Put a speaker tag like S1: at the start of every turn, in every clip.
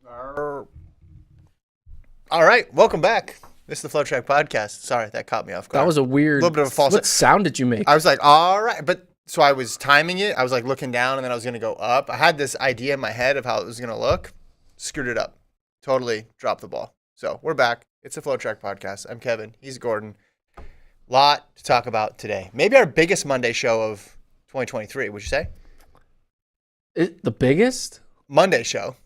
S1: All right, welcome back. This is the FloTrack podcast. Sorry, that caught me off guard.
S2: That was a weird.
S1: Little bit of a false.
S2: What sound did you make?
S1: I was like, all right, but so I was timing it. I was like looking down, and then I was gonna go up. I had this idea in my head of how it was gonna look. Screwed it up. Totally dropped the ball. So we're back. It's the FloTrack podcast. I'm Kevin. He's Gordon. Lot to talk about today. Maybe our biggest Monday show of 2023. Would you say?
S2: The biggest
S1: Monday show.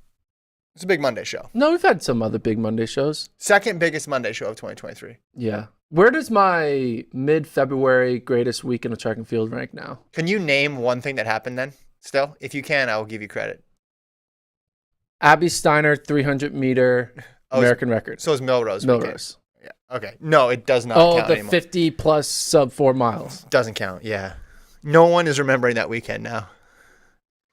S1: It's a big Monday show.
S2: No, we've had some other big Monday shows.
S1: Second biggest Monday show of 2023.
S2: Yeah. Where does my mid-February greatest week in the track and field rank now?
S1: Can you name one thing that happened then? Still, if you can, I will give you credit.
S2: Abby Steiner 300-meter American record.
S1: So is Milrose.
S2: Milrose.
S1: Yeah. Okay. No, it does not count
S2: the
S1: anymore.
S2: 50-plus sub 4 miles.
S1: Doesn't count. Yeah. No one is remembering that weekend now.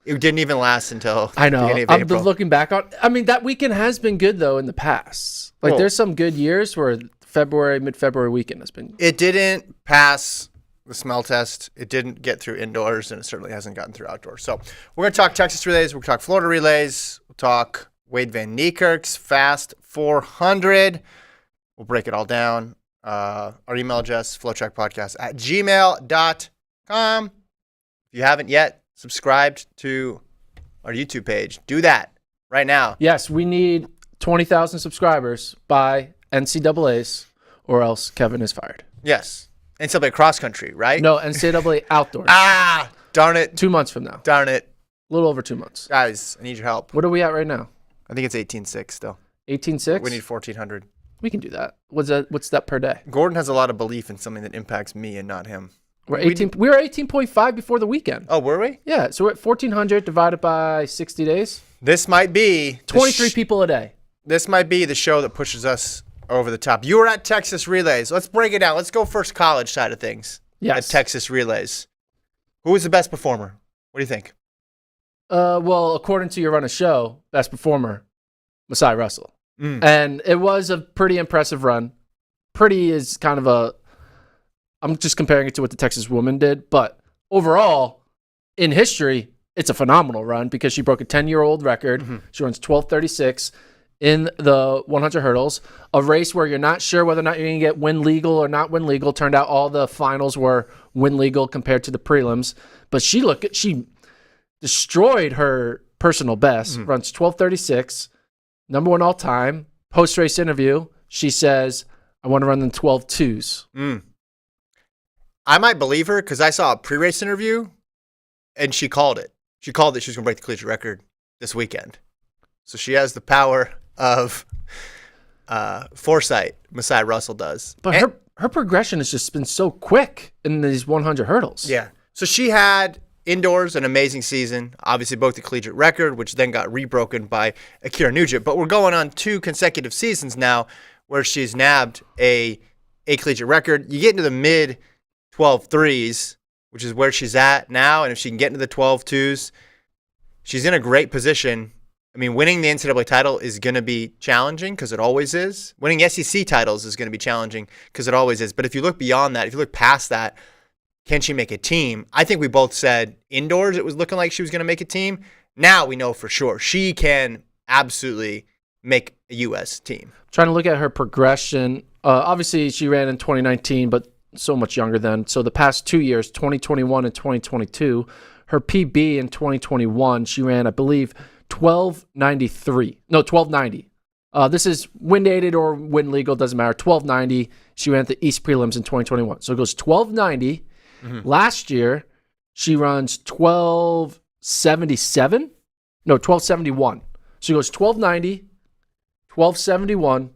S1: It didn't even last until
S2: I know.
S1: beginning of
S2: I'm
S1: April.
S2: looking back on. I mean, that weekend has been good though in the past. Like, there's some good years where mid-February weekend has been.
S1: It didn't pass the smell test. It didn't get through indoors, and it certainly hasn't gotten through outdoors. So we're going to talk Texas relays. We're going to talk Florida relays. We'll talk Wayde Van Niekerk's Fast 400. We'll break it all down. Our email address, flotrackpodcast@gmail.com. If you haven't yet subscribed to our YouTube page, do that right now.
S2: Yes, we need 20,000 subscribers by NCAA's, or else Kevin is fired.
S1: Yes. NCAA cross country, right?
S2: No, NCAA outdoors.
S1: Darn it.
S2: 2 months from now.
S1: Darn it.
S2: A little over 2 months.
S1: Guys, I need your help.
S2: What are we at right now?
S1: I think it's 18.6 still.
S2: 18.6?
S1: We need 1,400.
S2: We can do that. What's that per day?
S1: Gordon has a lot of belief in something that impacts me and not him.
S2: We were 18.5 before the weekend.
S1: Oh, were we?
S2: Yeah, so we're at 1,400 divided by 60 days.
S1: This might be
S2: 23 people a day.
S1: This might be the show that pushes us over the top. You were at Texas Relays. Let's break it down. Let's go first college side of things.
S2: Yes.
S1: At Texas Relays. Who was the best performer? What do you think?
S2: Well, according to your run of show, best performer, Masai Russell. And it was a pretty impressive run. Pretty is kind of I'm just comparing it to what the Texas woman did, but overall, in history, it's a phenomenal run because she broke a 10-year-old record. Mm-hmm. She runs 12:36 in the 100 hurdles, a race where you're not sure whether or not you're going to get win legal or not win legal. Turned out all the finals were win legal compared to the prelims, but she destroyed her personal best. Runs 12:36, number one all time. Post-race interview, she says, "I want to run in 12.2s."
S1: I might believe her because I saw a pre-race interview, and she called it. She called that she was going to break the collegiate record this weekend. So she has the power of foresight. Masai Russell does.
S2: But her progression has just been so quick in these 100 hurdles.
S1: Yeah. So she had indoors an amazing season. Obviously broke the collegiate record, which then got rebroken by Akira Nugent. But we're going on 2 consecutive seasons now where she's nabbed a collegiate record. You get into the mid 12.3s, which is where she's at now. And if she can get into the 12.2s, she's in a great position. I mean, winning the NCAA title is going to be challenging because it always is. Winning SEC titles is going to be challenging because it always is. But if you look beyond that, if you look past that, can she make a team? I think we both said indoors it was looking like she was going to make a team. Now we know for sure she can absolutely make a U.S. team.
S2: Trying to look at her progression. Obviously, she ran in 2019, but so much younger then. So the past 2 years, 2021 and 2022, her PB in 2021, she ran, I believe, 12.93. No, 12.90. This is wind aided or wind legal, doesn't matter. 12.90. She ran at the East Prelims in 2021. So it goes 12.90. Last year, she runs 12.77. No, 12.71. She goes 12.90, 12.71,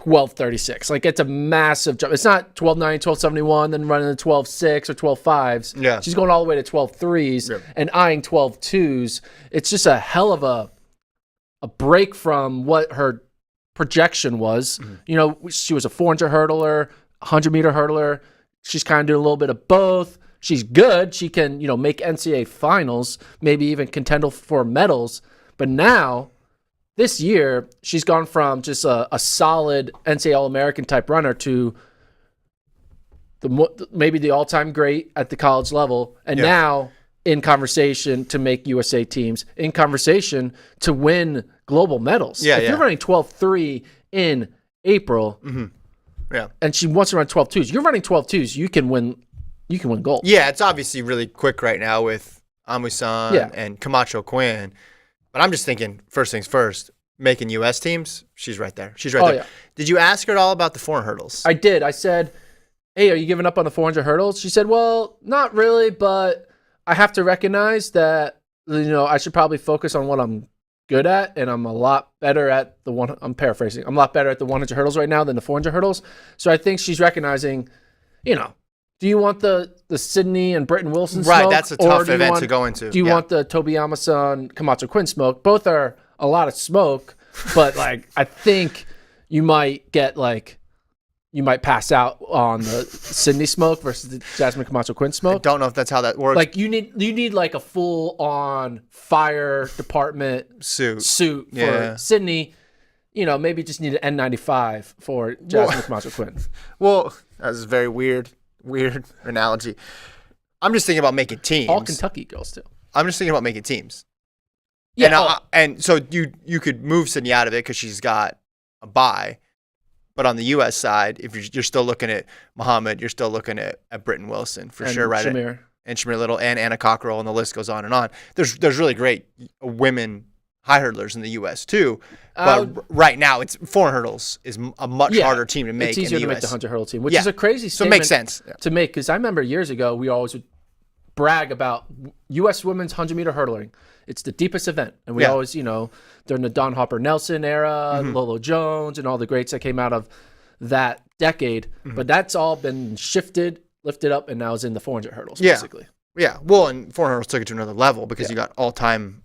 S2: 12.36. Like, it's a massive jump. It's not 12.90, 12.71, then running the 12.6 or 12.5s.
S1: Yeah.
S2: She's going all the way to 12.3s and eyeing 12.2s. It's just a hell of a break from what her projection was. You know, she was a 400 hurdler, 100-meter hurdler. She's kind of doing a little bit of both. She's good. She can, make NCAA finals, maybe even contend for medals. But now, this year, she's gone from just a solid NCAA All-American type runner to maybe the all-time great at the college level, and now in conversation to make USA teams, in conversation to win global medals.
S1: Yeah,
S2: if you're running 12.3 in April, and she wants to run 12.2s, you're running 12.2s, you can win gold.
S1: Yeah, it's obviously really quick right now with Amusan and Camacho Quinn. But I'm just thinking, first things first, making U.S. teams, she's right there. She's right there. Yeah. Did you ask her at all about the 400 hurdles?
S2: I did. I said, hey, are you giving up on the 400 hurdles? She said, well, not really, but I have to recognize that, I should probably focus on what I'm good at, and I'm a lot better at I'm paraphrasing. I'm a lot better at the 100 hurdles right now than the 400 hurdles. So I think she's recognizing, do you want the Sydney and Britton Wilson smoke?
S1: Right, that's a tough event to go into.
S2: Do you want the Tobiyama-san, Camacho Quinn smoke? Both are a lot of smoke, but I think you might get you might pass out on the Sydney smoke versus the Jasmine Camacho Quinn smoke.
S1: I don't know if that's how that works.
S2: You need a full on fire department suit for Sydney. Maybe just need an N95 for Jasmine Camacho Quinn.
S1: Well, that's a very weird analogy. I'm just thinking about making teams.
S2: All Kentucky girls too.
S1: I'm just thinking about making teams.
S2: Yeah,
S1: and so you could move Sydney out of it because she's got a bye. But on the U.S. side, if you're still looking at Muhammad, you're still looking at Britton Wilson for sure, right?
S2: Shamir.
S1: And Shamir Little and Anna Cockrell, and the list goes on and on. There's really great women high hurdlers in the U.S. too. But right now, 400 hurdles is a much harder team to make.
S2: It's easier
S1: in the
S2: to
S1: US.
S2: make the 100 hurdle team, which is a crazy statement.
S1: So it makes sense
S2: to make, because I remember years ago we always would brag about U.S. women's 100-meter hurdling. It's the deepest event, and we always, during the Dawn Hopper Nelson era, Lolo Jones, and all the greats that came out of that decade. But that's all been shifted, lifted up, and now is in the 400 hurdles, basically.
S1: Yeah. Well, and 400 hurdles took it to another level because you got all-time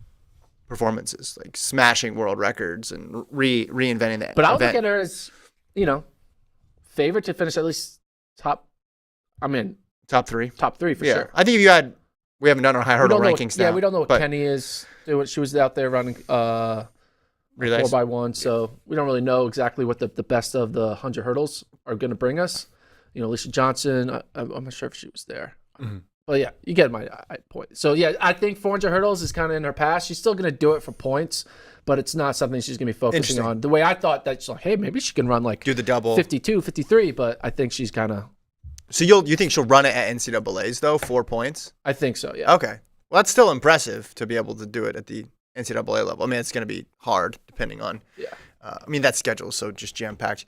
S1: performances, like smashing world records and reinventing that.
S2: But I would look at her as, favorite to finish at least top three. Top three for sure.
S1: I think if we haven't done our high hurdle rankings now.
S2: Yeah, we don't know what Kenny is doing. She was out there running 4x1, so we don't really know exactly what the best of the 100 hurdles are going to bring us. Alicia Johnson, I'm not sure if she was there. But yeah, you get my point. So yeah, I think 400 hurdles is kind of in her past. She's still going to do it for points, but it's not something she's going to be focusing on. The way I thought that she's hey, maybe she can run
S1: do the double
S2: 52, 53, but I think she's kind of.
S1: So you think she'll run it at NCAA's though, 4 points?
S2: I think so. Yeah.
S1: Okay. Well, that's still impressive to be able to do it at the NCAA level. I mean, it's going to be hard depending on.
S2: Yeah.
S1: That schedule is so just jam packed.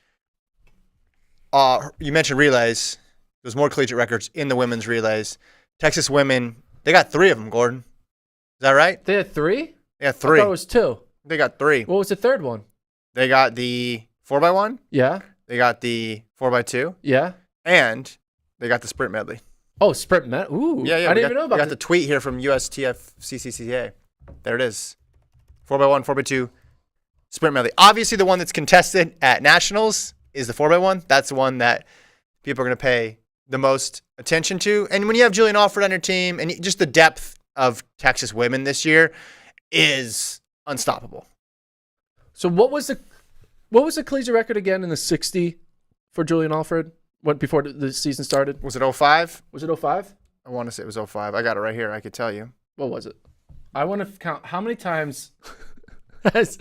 S1: You mentioned relays. There's more collegiate records in the women's relays. Texas women, they got 3 of them, Gordon. Is that right?
S2: They had 3?
S1: Yeah, 3.
S2: I thought it was 2.
S1: They got 3.
S2: What was the third one?
S1: They got the 4x1.
S2: Yeah.
S1: They got the 4x2.
S2: Yeah. And
S1: they got the sprint medley.
S2: Oh, sprint medley. Ooh.
S1: Yeah.
S2: I didn't even know about that.
S1: We got the tweet here from USTF-CCCA. There it is. 4x1, 4x2, sprint medley. Obviously, the one that's contested at nationals is the 4x1. That's the one that people are going to pay the most attention to. And when you have Julian Alford on your team, and just the depth of Texas women this year is unstoppable.
S2: So what was the collegiate record again in the 60 for Julian Alford before the season started?
S1: Was it 05?
S2: Was it 05?
S1: I want to say it was 05. I got it right here. I could tell you.
S2: What was it? I want to count how many times has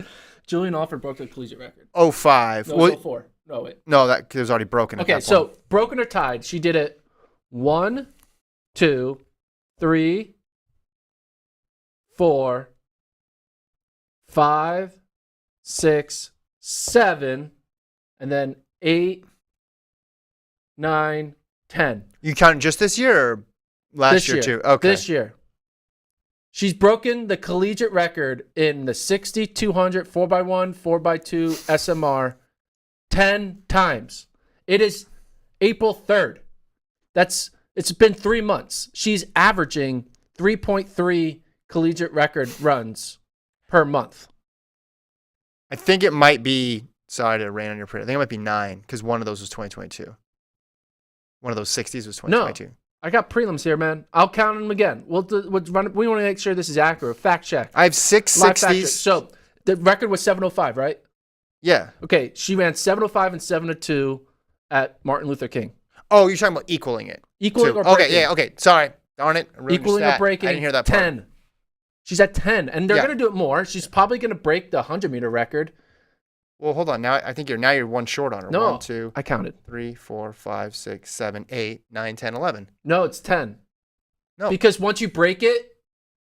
S2: Julian Alford broke the collegiate record.
S1: 05.
S2: No, it was 04. No, wait.
S1: No, that was already broken.
S2: Okay, so broken or tied. She did it 1, 2, 3, 4, 5, 6, 7, and then 8, 9, 10.
S1: You count just this year or last year too? Okay.
S2: This year. She's broken the collegiate record in the 60, 200, 4x1, 4x2, SMR 10 times. It is April 3rd. It's been 3 months. She's averaging 3.3 collegiate record runs per month.
S1: I think it might be, sorry to rain on your parade. I think it might be 9 because one of those was 2022. One of those 60s was 2022.
S2: No, I got prelims here, man. I'll count them again. We'll run. We want to make sure this is accurate. Fact check.
S1: I have 6 60s.
S2: So the record was 705, right?
S1: Yeah.
S2: Okay, she ran 705 and 702 at Martin Luther King.
S1: Oh, you're talking about equaling it.
S2: Equaling or breaking.
S1: Okay, yeah, okay. Sorry. Darn it.
S2: Equaling or breaking.
S1: I didn't hear that part.
S2: 10. She's at 10, and they're
S1: Yeah.
S2: going to do it more. She's probably going to break the 100-meter record.
S1: Well, hold on. Now I think you're one short on her.
S2: No,
S1: 1, 2,
S2: I counted.
S1: 3, 4, 5, 6, 7, 8, 9, 10, 11.
S2: No, it's 10.
S1: No.
S2: Because once you break it,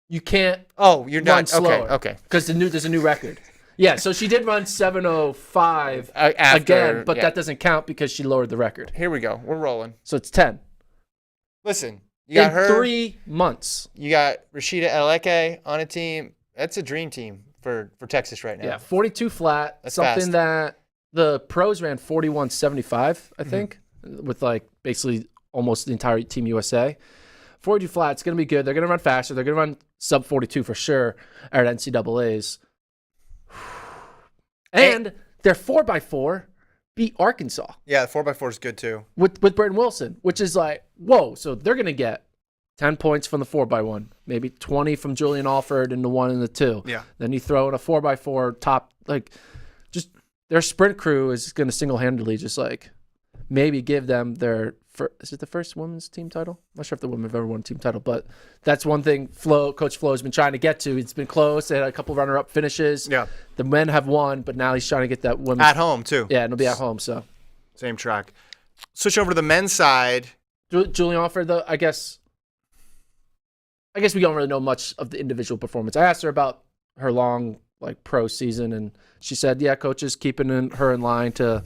S2: you can't
S1: Oh, you're
S2: run
S1: not.
S2: slower.
S1: Okay.
S2: Because there's a new record. Yeah, so she did run 7:05
S1: After,
S2: again, but
S1: yeah.
S2: that doesn't count because she lowered the record.
S1: Here we go. We're rolling.
S2: So it's 10.
S1: Listen, you got
S2: In
S1: her.
S2: 3 months.
S1: You got Rashida Eleke on a team. That's a dream team for Texas right now.
S2: Yeah, 42 flat.
S1: That's
S2: something
S1: fast.
S2: that the pros ran 41.75, I think, with like basically almost the entire Team USA. 42 flat, it's going to be good. They're going to run faster. They're going to run sub 42 for sure at NCAAs. And their 4x4 beat Arkansas
S1: Yeah, the 4x4 is good too.
S2: with Britton Wilson, which is like, whoa. So they're going to get 10 points from the 4x1, maybe 20 from Julian Alford in the 1 and the 2.
S1: Yeah.
S2: Then you throw in a 4x4 top, like, just their sprint crew is going to single-handedly just like maybe give them their is it the first women's team title? I'm not sure if the women have ever won a team title, but that's one thing Coach Flo has been trying to get to. It's been close. They had a couple runner-up finishes.
S1: Yeah.
S2: The men have won, but now he's trying to get that women's
S1: At home too.
S2: Yeah, and it'll be at home. So
S1: Same track. Switch over to the men's side.
S2: Julian Alford, though, I guess we don't really know much of the individual performance. I asked her about her long pro season, and she said, yeah, coach is keeping her in line to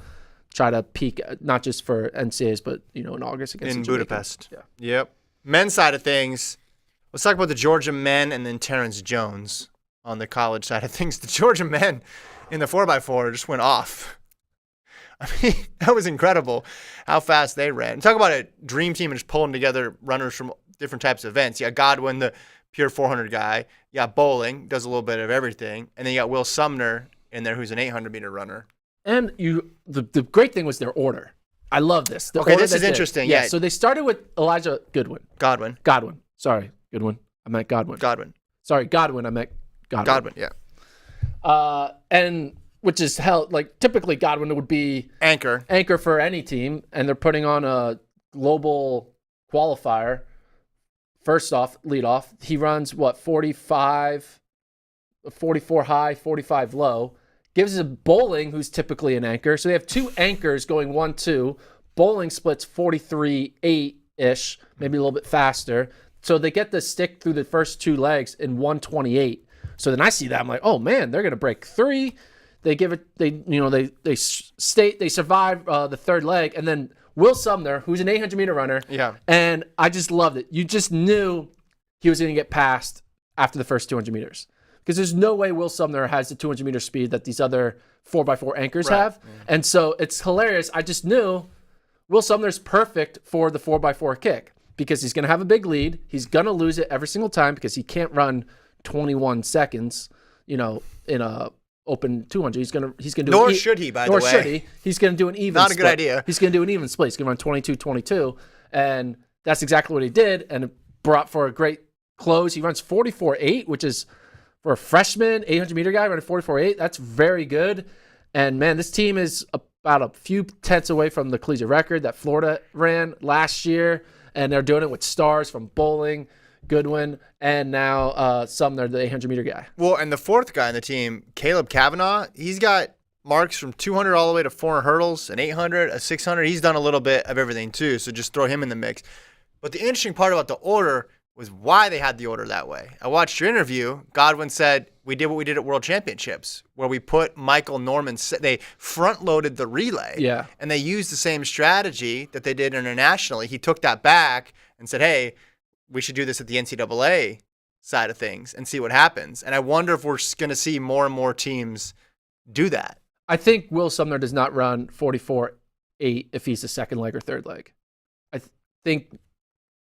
S2: try to peak, not just for NCAAs, but in August against
S1: In
S2: the Jamaicans.
S1: Budapest.
S2: Yeah.
S1: Yep. Men's side of things. Let's talk about the Georgia men and then Terrence Jones on the college side of things. The Georgia men in the 4x4 just went off. I mean, that was incredible how fast they ran. Talk about a dream team and just pulling together runners from different types of events. You got Godwin, the pure 400 guy. You got Bowling, does a little bit of everything. And then you got Will Sumner in there, who's an 800-meter runner.
S2: And the great thing was their order. I love this. The
S1: Okay,
S2: order
S1: this is
S2: they did.
S1: interesting,
S2: Yeah,
S1: yeah.
S2: so they started with Elijah Godwin. Sorry, Goodwin. I meant Godwin. Sorry, Godwin. I meant Godwin.
S1: Yeah.
S2: And which is typically Godwin would be
S1: Anchor
S2: for any team, and they're putting on a global qualifier. First off, lead off. He runs 45, 44 high, 45 low. Gives it Bowling, who's typically an anchor. So they have 2 anchors going 1-2. Bowling splits 43.8-ish, maybe a little bit faster. So they get the stick through the first 2 legs in 128. So then I see that, I'm like, oh man, they're gonna break 3. They give it, they survive the third leg, and then Will Sumner, who's an 800-meter runner, and I just loved it. You just knew he was gonna get passed after the first 200 meters. Because there's no way Will Sumner has the 200-meter speed that these other 4x4 anchors have. Yeah. And so it's hilarious. I just knew Will Sumner's perfect for the 4x4 kick because he's going to have a big lead. He's going to lose it every single time because he can't run 21 seconds, in a open 200. He's going to do
S1: Nor should he, by the way.
S2: Nor should he. He's going to do an even
S1: Not a
S2: split.
S1: good idea.
S2: He's going to do an even split. He's going to run 22-22. And that's exactly what he did. And it brought for a great close. He runs 44.8, which is, for a freshman 800-meter guy running 44.8, that's very good. And, man, this team is about a few tenths away from the collegiate record that Florida ran last year, and they're doing it with stars from Bowling, Goodwin, and now Sumner, the 800-meter guy.
S1: Well, and the fourth guy on the team, Caleb Kavanaugh, he's got marks from 200 all the way to 400 hurdles, an 800, a 600. He's done a little bit of everything too, so just throw him in the mix. But the interesting part about the order was why they had the order that way. I watched your interview. Godwin said, we did what we did at World Championships, where we put Michael Norman, they front-loaded the relay.
S2: Yeah.
S1: And they used the same strategy that they did internationally. He took that back and said, hey, we should do this at the NCAA side of things and see what happens. And I wonder if we're going to see more and more teams do that.
S2: I think Will Sumner does not run 44.8 if he's the second leg or third leg. I think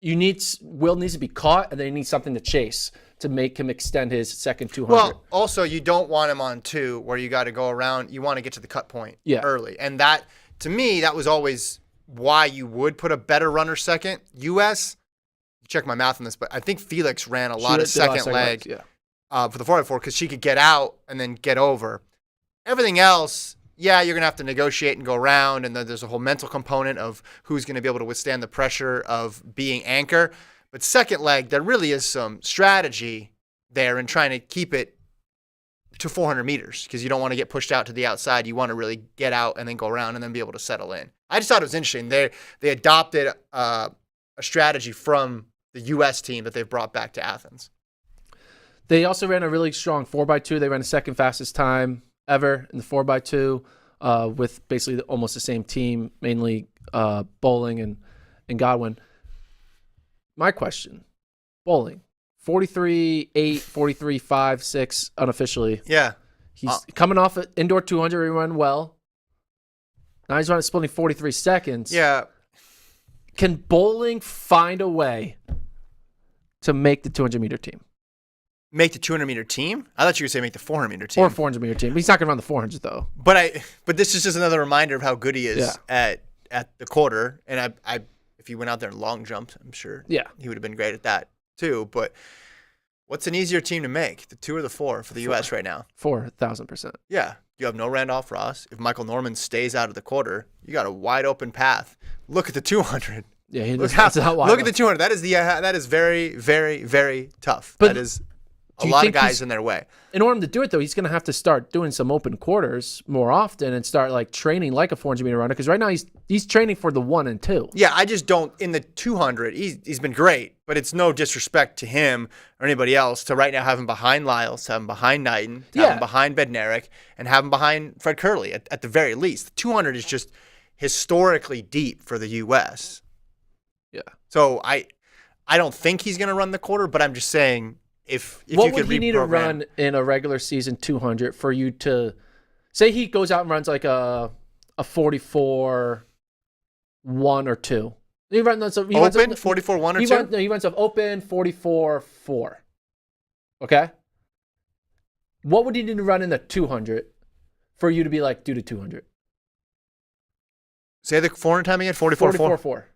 S2: Will needs to be caught, and then he needs something to chase to make him extend his second 200.
S1: Well, also, you don't want him on 2 where you got to go around. You want to get to the cut point early. And that, to me, that was always why you would put a better runner second. U.S., check my math on this, but I think Felix ran a lot of second leg for the 4x4 because she could get out and then get over. Everything else, you're going to have to negotiate and go around, and then there's a whole mental component of who's going to be able to withstand the pressure of being anchor. But second leg, there really is some strategy there and trying to keep it to 400 meters because you don't want to get pushed out to the outside. You want to really get out and then go around and then be able to settle in. I just thought it was interesting. They adopted a strategy from the U.S. team that they've brought back to Athens.
S2: They also ran a really strong 4x2. They ran the second fastest time ever in the 4x2 with basically almost the same team, mainly Bowling and Godwin. My question, Bowling, 43.8, 43.5, 6 unofficially.
S1: Yeah.
S2: He's coming off an indoor 200. He ran well. Now he's running splitting 43 seconds.
S1: Yeah.
S2: Can Bowling find a way to make the 200-meter team?
S1: Make the 200-meter team? I thought you were saying make the 400-meter team.
S2: Or 400-meter team. He's not going to run the 400, though.
S1: But this is just another reminder of how good he is at the quarter. And if he went out there and long jumped, I'm sure he would have been great at that too. But what's an easier team to make, the 2 or the 4 for the U.S. right now?
S2: 4,000%.
S1: Yeah. You have no Randolph Ross. If Michael Norman stays out of the quarter, you got a wide open path. Look at the 200.
S2: Yeah,
S1: look at the 200. That is very, very, very tough. But that is a lot of guys in their way.
S2: In order to do it, though, he's going to have to start doing some open quarters more often and start like training like a 400-meter runner. Because right now he's training for the 1 and 2.
S1: Yeah, I just don't. In the 200, he's been great, but it's no disrespect to him or anybody else to right now have him behind Lyles, to have him behind Knighton, to have him behind Bednarik, and have him behind Fred Curley at the very least. The 200 is just historically deep for the U.S.
S2: Yeah.
S1: So I don't think he's going to run the quarter, but I'm just saying. If
S2: what
S1: you could
S2: would he need to run in a regular season 200 for you to say he goes out and runs like a 44 1 or 2? He runs
S1: open 44 1 or 2.
S2: He runs up open 44 4. Okay. What would he need to run in the 200 for you to be like do the 200?
S1: Say the 400 time again. 44
S2: 4.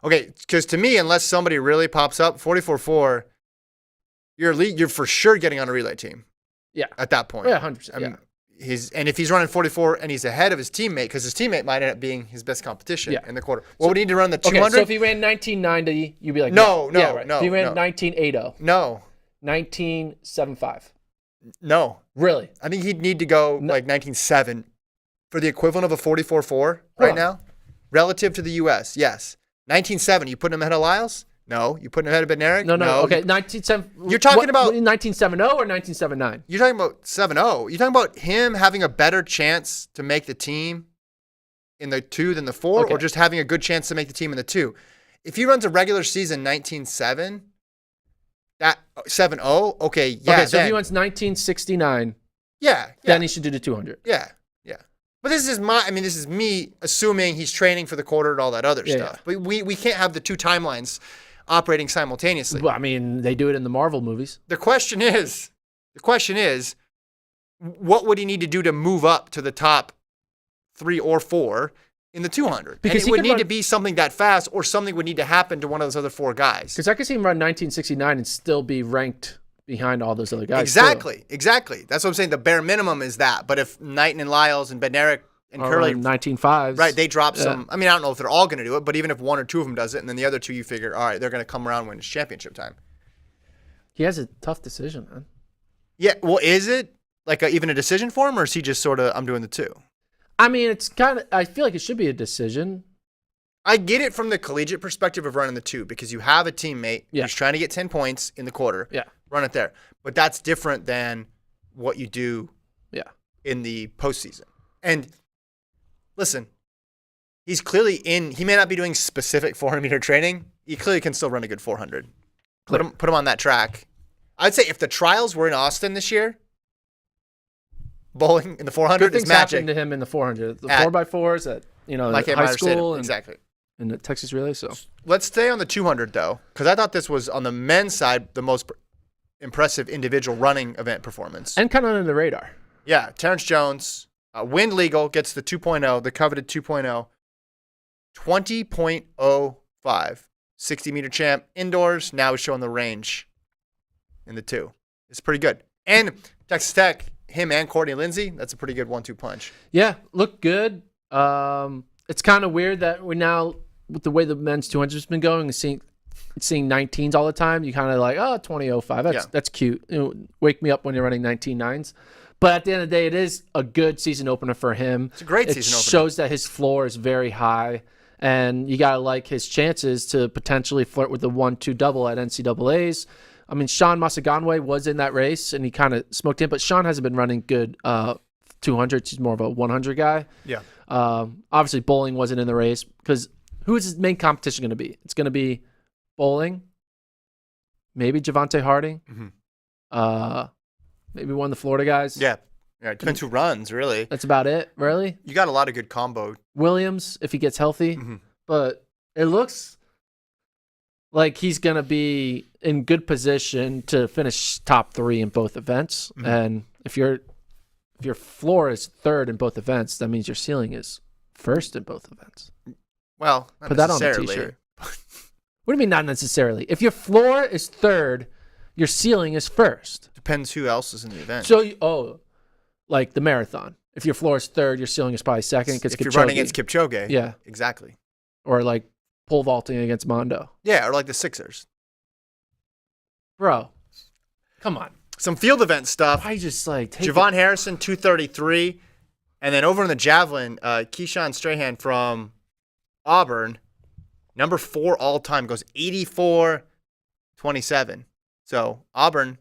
S1: Okay, because to me, unless somebody really pops up, 44 4. You're for sure getting on a relay team.
S2: Yeah.
S1: At that point.
S2: Yeah, 100%. I mean,
S1: and if he's running 44 and he's ahead of his teammate, because his teammate might end up being his best competition in the quarter. What would he need to run the 200?
S2: Okay, so if he ran 1990, you'd be like,
S1: no.
S2: If he ran 1980.
S1: No.
S2: 1975.
S1: No.
S2: Really?
S1: I think he'd need to go like 1907 for the equivalent of a 44-4 right now, relative to the U.S. Yes. 1907, you putting him ahead of Lyles? No. You putting him ahead of Bednarik?
S2: No. Okay, 1970.
S1: You're talking about
S2: 1970 or 1979?
S1: You're talking about 7-0. You're talking about him having a better chance to make the team in the 2 than the 4, or just having a good chance to make the team in the 2. If he runs a regular season 19-7, that 7-0, okay, yeah.
S2: Okay, so if he runs 1969, then he should do the 200.
S1: Yeah. But this is me assuming he's training for the quarter and all that other stuff. But we can't have the 2 timelines operating simultaneously.
S2: Well, I mean, they do it in the Marvel movies.
S1: The question is, what would he need to do to move up to the top 3 or 4 in the 200? Because it would need to be something that fast, or something would need to happen to one of those other 4 guys.
S2: Because I could see him run 1969 and still be ranked behind all those other guys.
S1: Exactly. That's what I'm saying. The bare minimum is that. But if Knighton and Lyles and Bednarik and Curley
S2: 19.5s,
S1: right, they drop some. I mean, I don't know if they're all going to do it, but even if 1 or 2 of them does it, and then the other 2, you figure, all right, they're going to come around when it's championship time.
S2: He has a tough decision, man.
S1: Yeah. Well, is it like even a decision for him, or is he just sort of, I'm doing the 2?
S2: I mean, it's kind of. I feel like it should be a decision.
S1: I get it from the collegiate perspective of running the 2 because you have a teammate who's trying to get 10 points in the quarter. Yeah. Run it there. But that's different than what you do in the postseason. And listen, he's clearly he may not be doing specific 400-meter training. He clearly can still run a good 400. Put him on that track. I'd say if the trials were in Austin this year, bowling in the 400 is magic.
S2: Good things happened to him in the 400. The 4x4s at high school and the Texas Relay. So
S1: let's stay on the 200 though, because I thought this was on the men's side the most impressive individual running event performance.
S2: And kind of under the radar.
S1: Yeah, Terrence Jones, wind legal, gets the 2.0, the coveted 2.0, 20.05, 60-meter champ indoors. Now he's showing the range in the 2. It's pretty good. And Texas Tech, him and Courtney Lindsay, that's a pretty good 1-2 punch.
S2: Yeah, look good. It's kind of weird that we're now, with the way the men's 200 has been going, seeing seeing 19s all the time, you kind of like, oh, 20.05. That's cute. Wake me up when you're running 19.9s. But at the end of the day, it is a good season opener for him.
S1: It's a great season opener. It
S2: shows that his floor is very high, and you got to like his chances to potentially flirt with the 1-2 double at NCAAs. I mean, Sean Masaganwe was in that race, and he kind of smoked in, but Sean hasn't been running good 200s. He's more of a 100 guy.
S1: Yeah.
S2: Obviously, bowling wasn't in the race because who is his main competition going to be? It's going to be bowling, maybe Javante Harding, maybe one of the Florida guys.
S1: Yeah. It depends who runs, really.
S2: That's about it, really.
S1: You got a lot of good combo.
S2: Williams, if he gets healthy. But it looks like he's going to be in good position to finish top 3 in both events. And if your floor is 3rd in both events, that means your ceiling is 1st in both events.
S1: Well, not
S2: put that on a t-shirt. What do you mean not necessarily? If your floor is 3rd, your ceiling is 1st.
S1: Depends who else is in the event.
S2: So, like the marathon. If your floor is 3rd, your ceiling is probably 2nd.
S1: If you're running against Kipchoge.
S2: Yeah.
S1: Exactly.
S2: Or like pole vaulting against Mondo.
S1: Yeah, or like the Sixers.
S2: Bro, come on.
S1: Some field event stuff.
S2: I just like
S1: Javon Harrison, 233. And then over in the javelin, Keyshawn Strahan from Auburn, number 4 all time, goes 84-27. So Auburn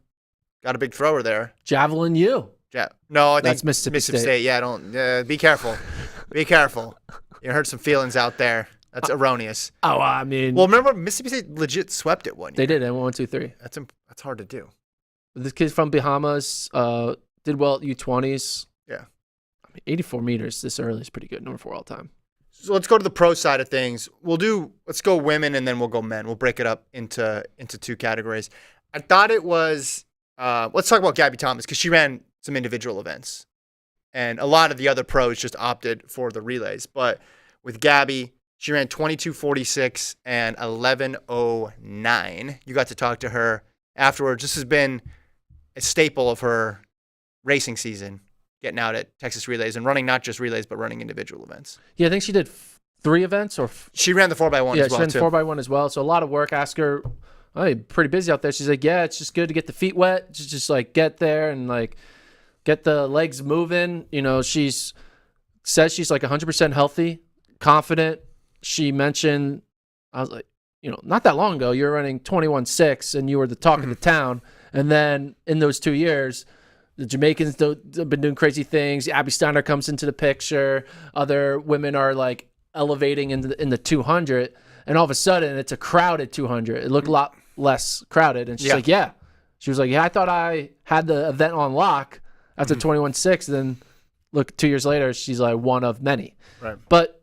S1: got a big thrower there.
S2: Javelin U.
S1: No, I think
S2: that's Mississippi State.
S1: Yeah, don't be careful. Be careful. You hurt some feelings out there. That's erroneous.
S2: Oh, I mean.
S1: Well, remember Mississippi State legit swept it one year.
S2: They did. They went 1, 2, 3.
S1: That's hard to do.
S2: This kid from Bahamas did well at U20s.
S1: Yeah.
S2: I mean, 84 meters this early is pretty good. Number 4 all time.
S1: So let's go to the pro side of things. Let's go women and then we'll go men. We'll break it up into 2 categories. I thought it was, let's talk about Gabby Thomas because she ran some individual events. And a lot of the other pros just opted for the relays. But with Gabby, she ran 22:46 and 11:09. You got to talk to her afterwards. This has been a staple of her racing season, getting out at Texas Relays and running not just relays, but running individual events.
S2: Yeah, I think she did 3 events. She
S1: ran the 4x1 as well,
S2: Yeah, she ran the 4x1 as well. So a lot of work. Ask her, oh, you're pretty busy out there. She's like, yeah, it's just good to get the feet wet. Just like get there and like get the legs moving. You know, says she's like 100% healthy, confident. She mentioned, I was like, not that long ago, you were running 21.6 and you were the talk of the town. And then in those 2 years, the Jamaicans have been doing crazy things. Abby Steiner comes into the picture. Other women are like elevating in the 200. And all of a sudden, it's a crowded 200. It looked a lot less crowded. And she's like, yeah. She was like, yeah, I thought I had the event on lock after 21.6. And then look, 2 years later, she's like one of many.
S1: Right.
S2: But,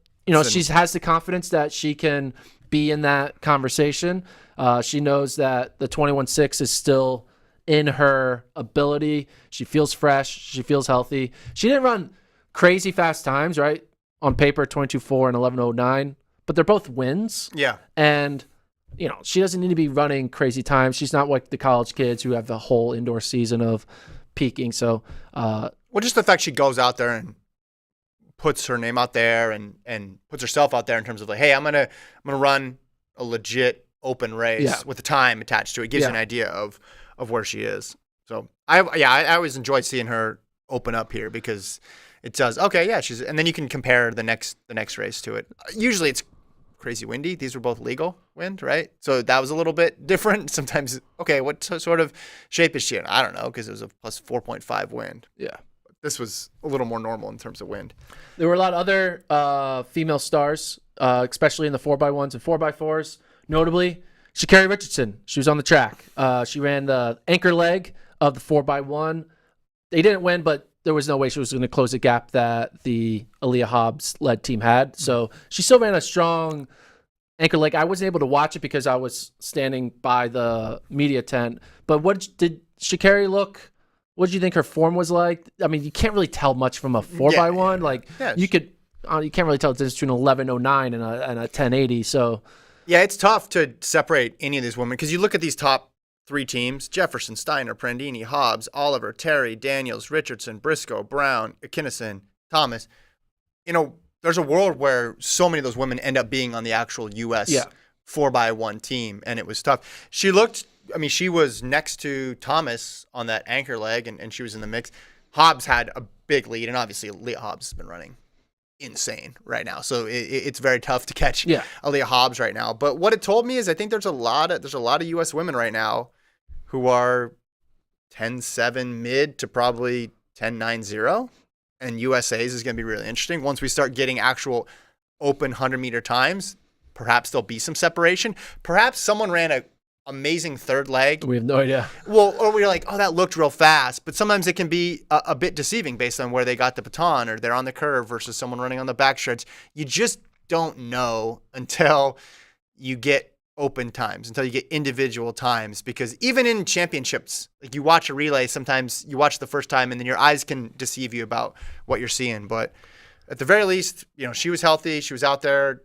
S2: she has the confidence that she can be in that conversation. She knows that the 21.6 is still in her ability. She feels fresh. She feels healthy. She didn't run crazy fast times, right? On paper, 22.4 and 11.09. But they're both wins.
S1: Yeah.
S2: And, she doesn't need to be running crazy times. She's not like the college kids who have the whole indoor season of peaking. So,
S1: just the fact she goes out there and puts her name out there and puts herself out there in terms of like, hey, I'm gonna run a legit open race with the time attached to it. It gives you an idea of where she is. So I always enjoyed seeing her open up here because it does. Okay, yeah, and then you can compare the next race to it. Usually it's crazy windy. These were both legal wind, right? So that was a little bit different. Sometimes, okay, what sort of shape is she in? I don't know because it was a plus 4.5 wind.
S2: Yeah.
S1: This was a little more normal in terms of wind.
S2: There were a lot of other female stars, especially in the 4x1s and 4x4s. Notably, Sha'Carri Richardson. She was on the track. She ran the anchor leg of the 4x1. They didn't win, but there was no way she was going to close the gap that the Aaliyah Hobbs-led team had. So she still ran a strong anchor leg. I wasn't able to watch it because I was standing by the media tent. But did Sha'Carri look... What did you think her form was like? I mean, you can't really tell much from a 4x1. You can't really tell the difference between 11.09 and a 10.80. So,
S1: yeah, it's tough to separate any of these women because you look at these top 3 teams: Jefferson, Steiner, Prandini, Hobbs, Oliver, Terry, Daniels, Richardson, Briscoe, Brown, Kinnison, Thomas. There's a world where so many of those women end up being on the actual U.S. 4x1 team, and it was tough. She was next to Thomas on that anchor leg, and she was in the mix. Hobbs had a big lead, and obviously Leah Hobbs has been running insane right now, so it's very tough to catch Aaliyah Hobbs right now. But what it told me is I think there's a lot of U.S. women right now who are 10-7 mid to probably 10-9-0, and USA's is going to be really interesting. Once we start getting actual open 100-meter times, perhaps there'll be some separation. Perhaps someone ran a amazing third leg.
S2: We have no idea.
S1: Well, or we're like, oh, that looked real fast. But sometimes it can be a bit deceiving based on where they got the baton or they're on the curve versus someone running on the backstretch. You just don't know until you get open times, until you get individual times. Because even in championships, like you watch a relay, sometimes you watch the first time and then your eyes can deceive you about what you're seeing. But at the very least, she was healthy. She was out there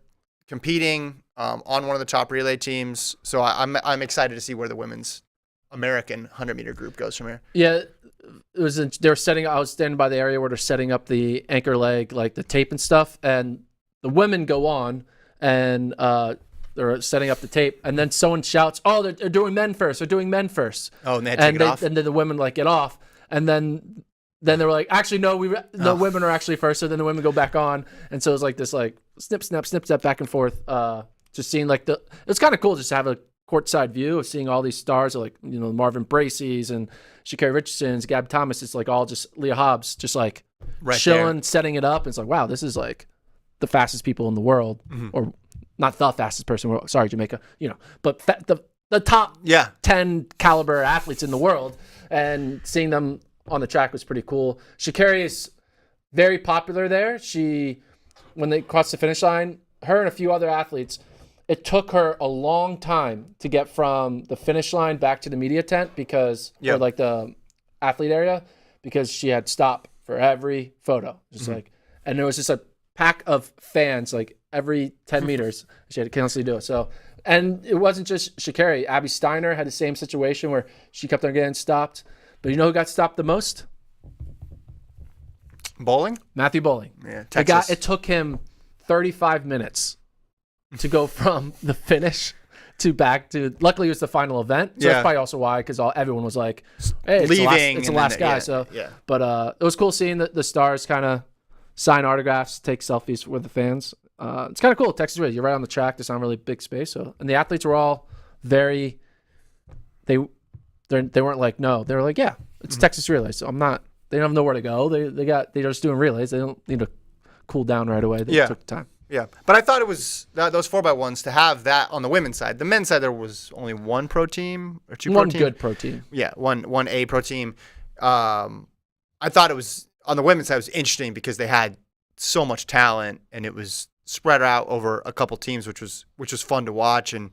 S1: competing on one of the top relay teams. So I'm excited to see where the women's American 100-meter group goes from here.
S2: Yeah, I was standing by the area where they're setting up the anchor leg, like the tape and stuff, and the women go on and they're setting up the tape, and then someone shouts, "Oh, they're doing men first. They're doing men first."
S1: Oh, and they had to take it off?
S2: And then the women get off, and then they were like, "Actually, no, the women are actually first." So then the women go back on, and so it's like this snip, snap, snip, snap, back and forth. Just seeing it's kind of cool just to have a courtside view of seeing all these stars, like Marvin Bracey's and Sha'Carri Richardson's, Gab Thomas. It's like all just Leah Hobbs, just like right chilling, there, setting it up. And it's like, wow, this is like the fastest people in the world, or not the fastest person in the world. Sorry, Jamaica, but the top 10 caliber athletes in the world, and seeing them on the track was pretty cool. Sha'Carri is very popular there. When they crossed the finish line, her and a few other athletes, it took her a long time to get from the finish line back to the media tent or like the athlete area, because she had stop for every photo. Just and there was just a pack of fans like every 10 meters. She had to constantly do it. So, and it wasn't just Sha'Carri. Abby Steiner had the same situation where she kept on getting stopped. But you know who got stopped the most?
S1: Bowling?
S2: Matthew Bowling.
S1: Yeah, Texas.
S2: It took him 35 minutes to go from the finish to back to. Luckily, it was the final event, so that's probably also why, because everyone was like, "Hey, it's the last guy." But it was cool seeing the stars kind of sign autographs, take selfies with the fans. It's kind of cool. Texas Relay, you're right on the track. There's not really big space, and the athletes were all very. They weren't like, no. They were like, yeah, it's Texas Relay, so I'm not. They don't have nowhere to go. They're just doing relays. They don't need to cool down right away. They took time.
S1: Yeah, but I thought it was those 4x1s to have that on the women's side. The men's side, there was only one pro team or two pro team.
S2: One good pro team.
S1: Yeah, one A pro team. I thought it was on the women's side. It was interesting because they had so much talent, and it was spread out over a couple teams, which was fun to watch, and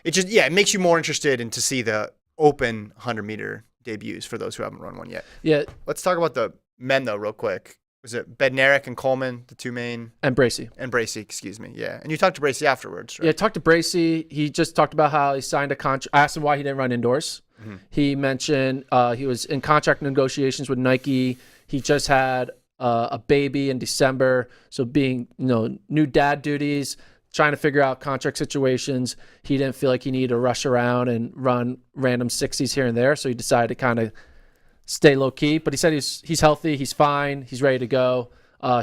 S1: it makes you more interested in to see the open 100-meter debuts for those who haven't run one yet.
S2: Yeah,
S1: let's talk about the men though, real quick. Was it Bednarik and Coleman, the two main?
S2: And Bracey,
S1: excuse me. Yeah. And you talked to Bracey afterwards, right?
S2: Yeah, I talked to Bracey. He just talked about how he signed a contract. I asked him why he didn't run indoors. He mentioned he was in contract negotiations with Nike. He just had a baby in December. So being, new dad duties, trying to figure out contract situations. He didn't feel like he needed to rush around and run random 60s here and there. So he decided to kind of stay low key, but he said he's healthy, he's fine, he's ready to go.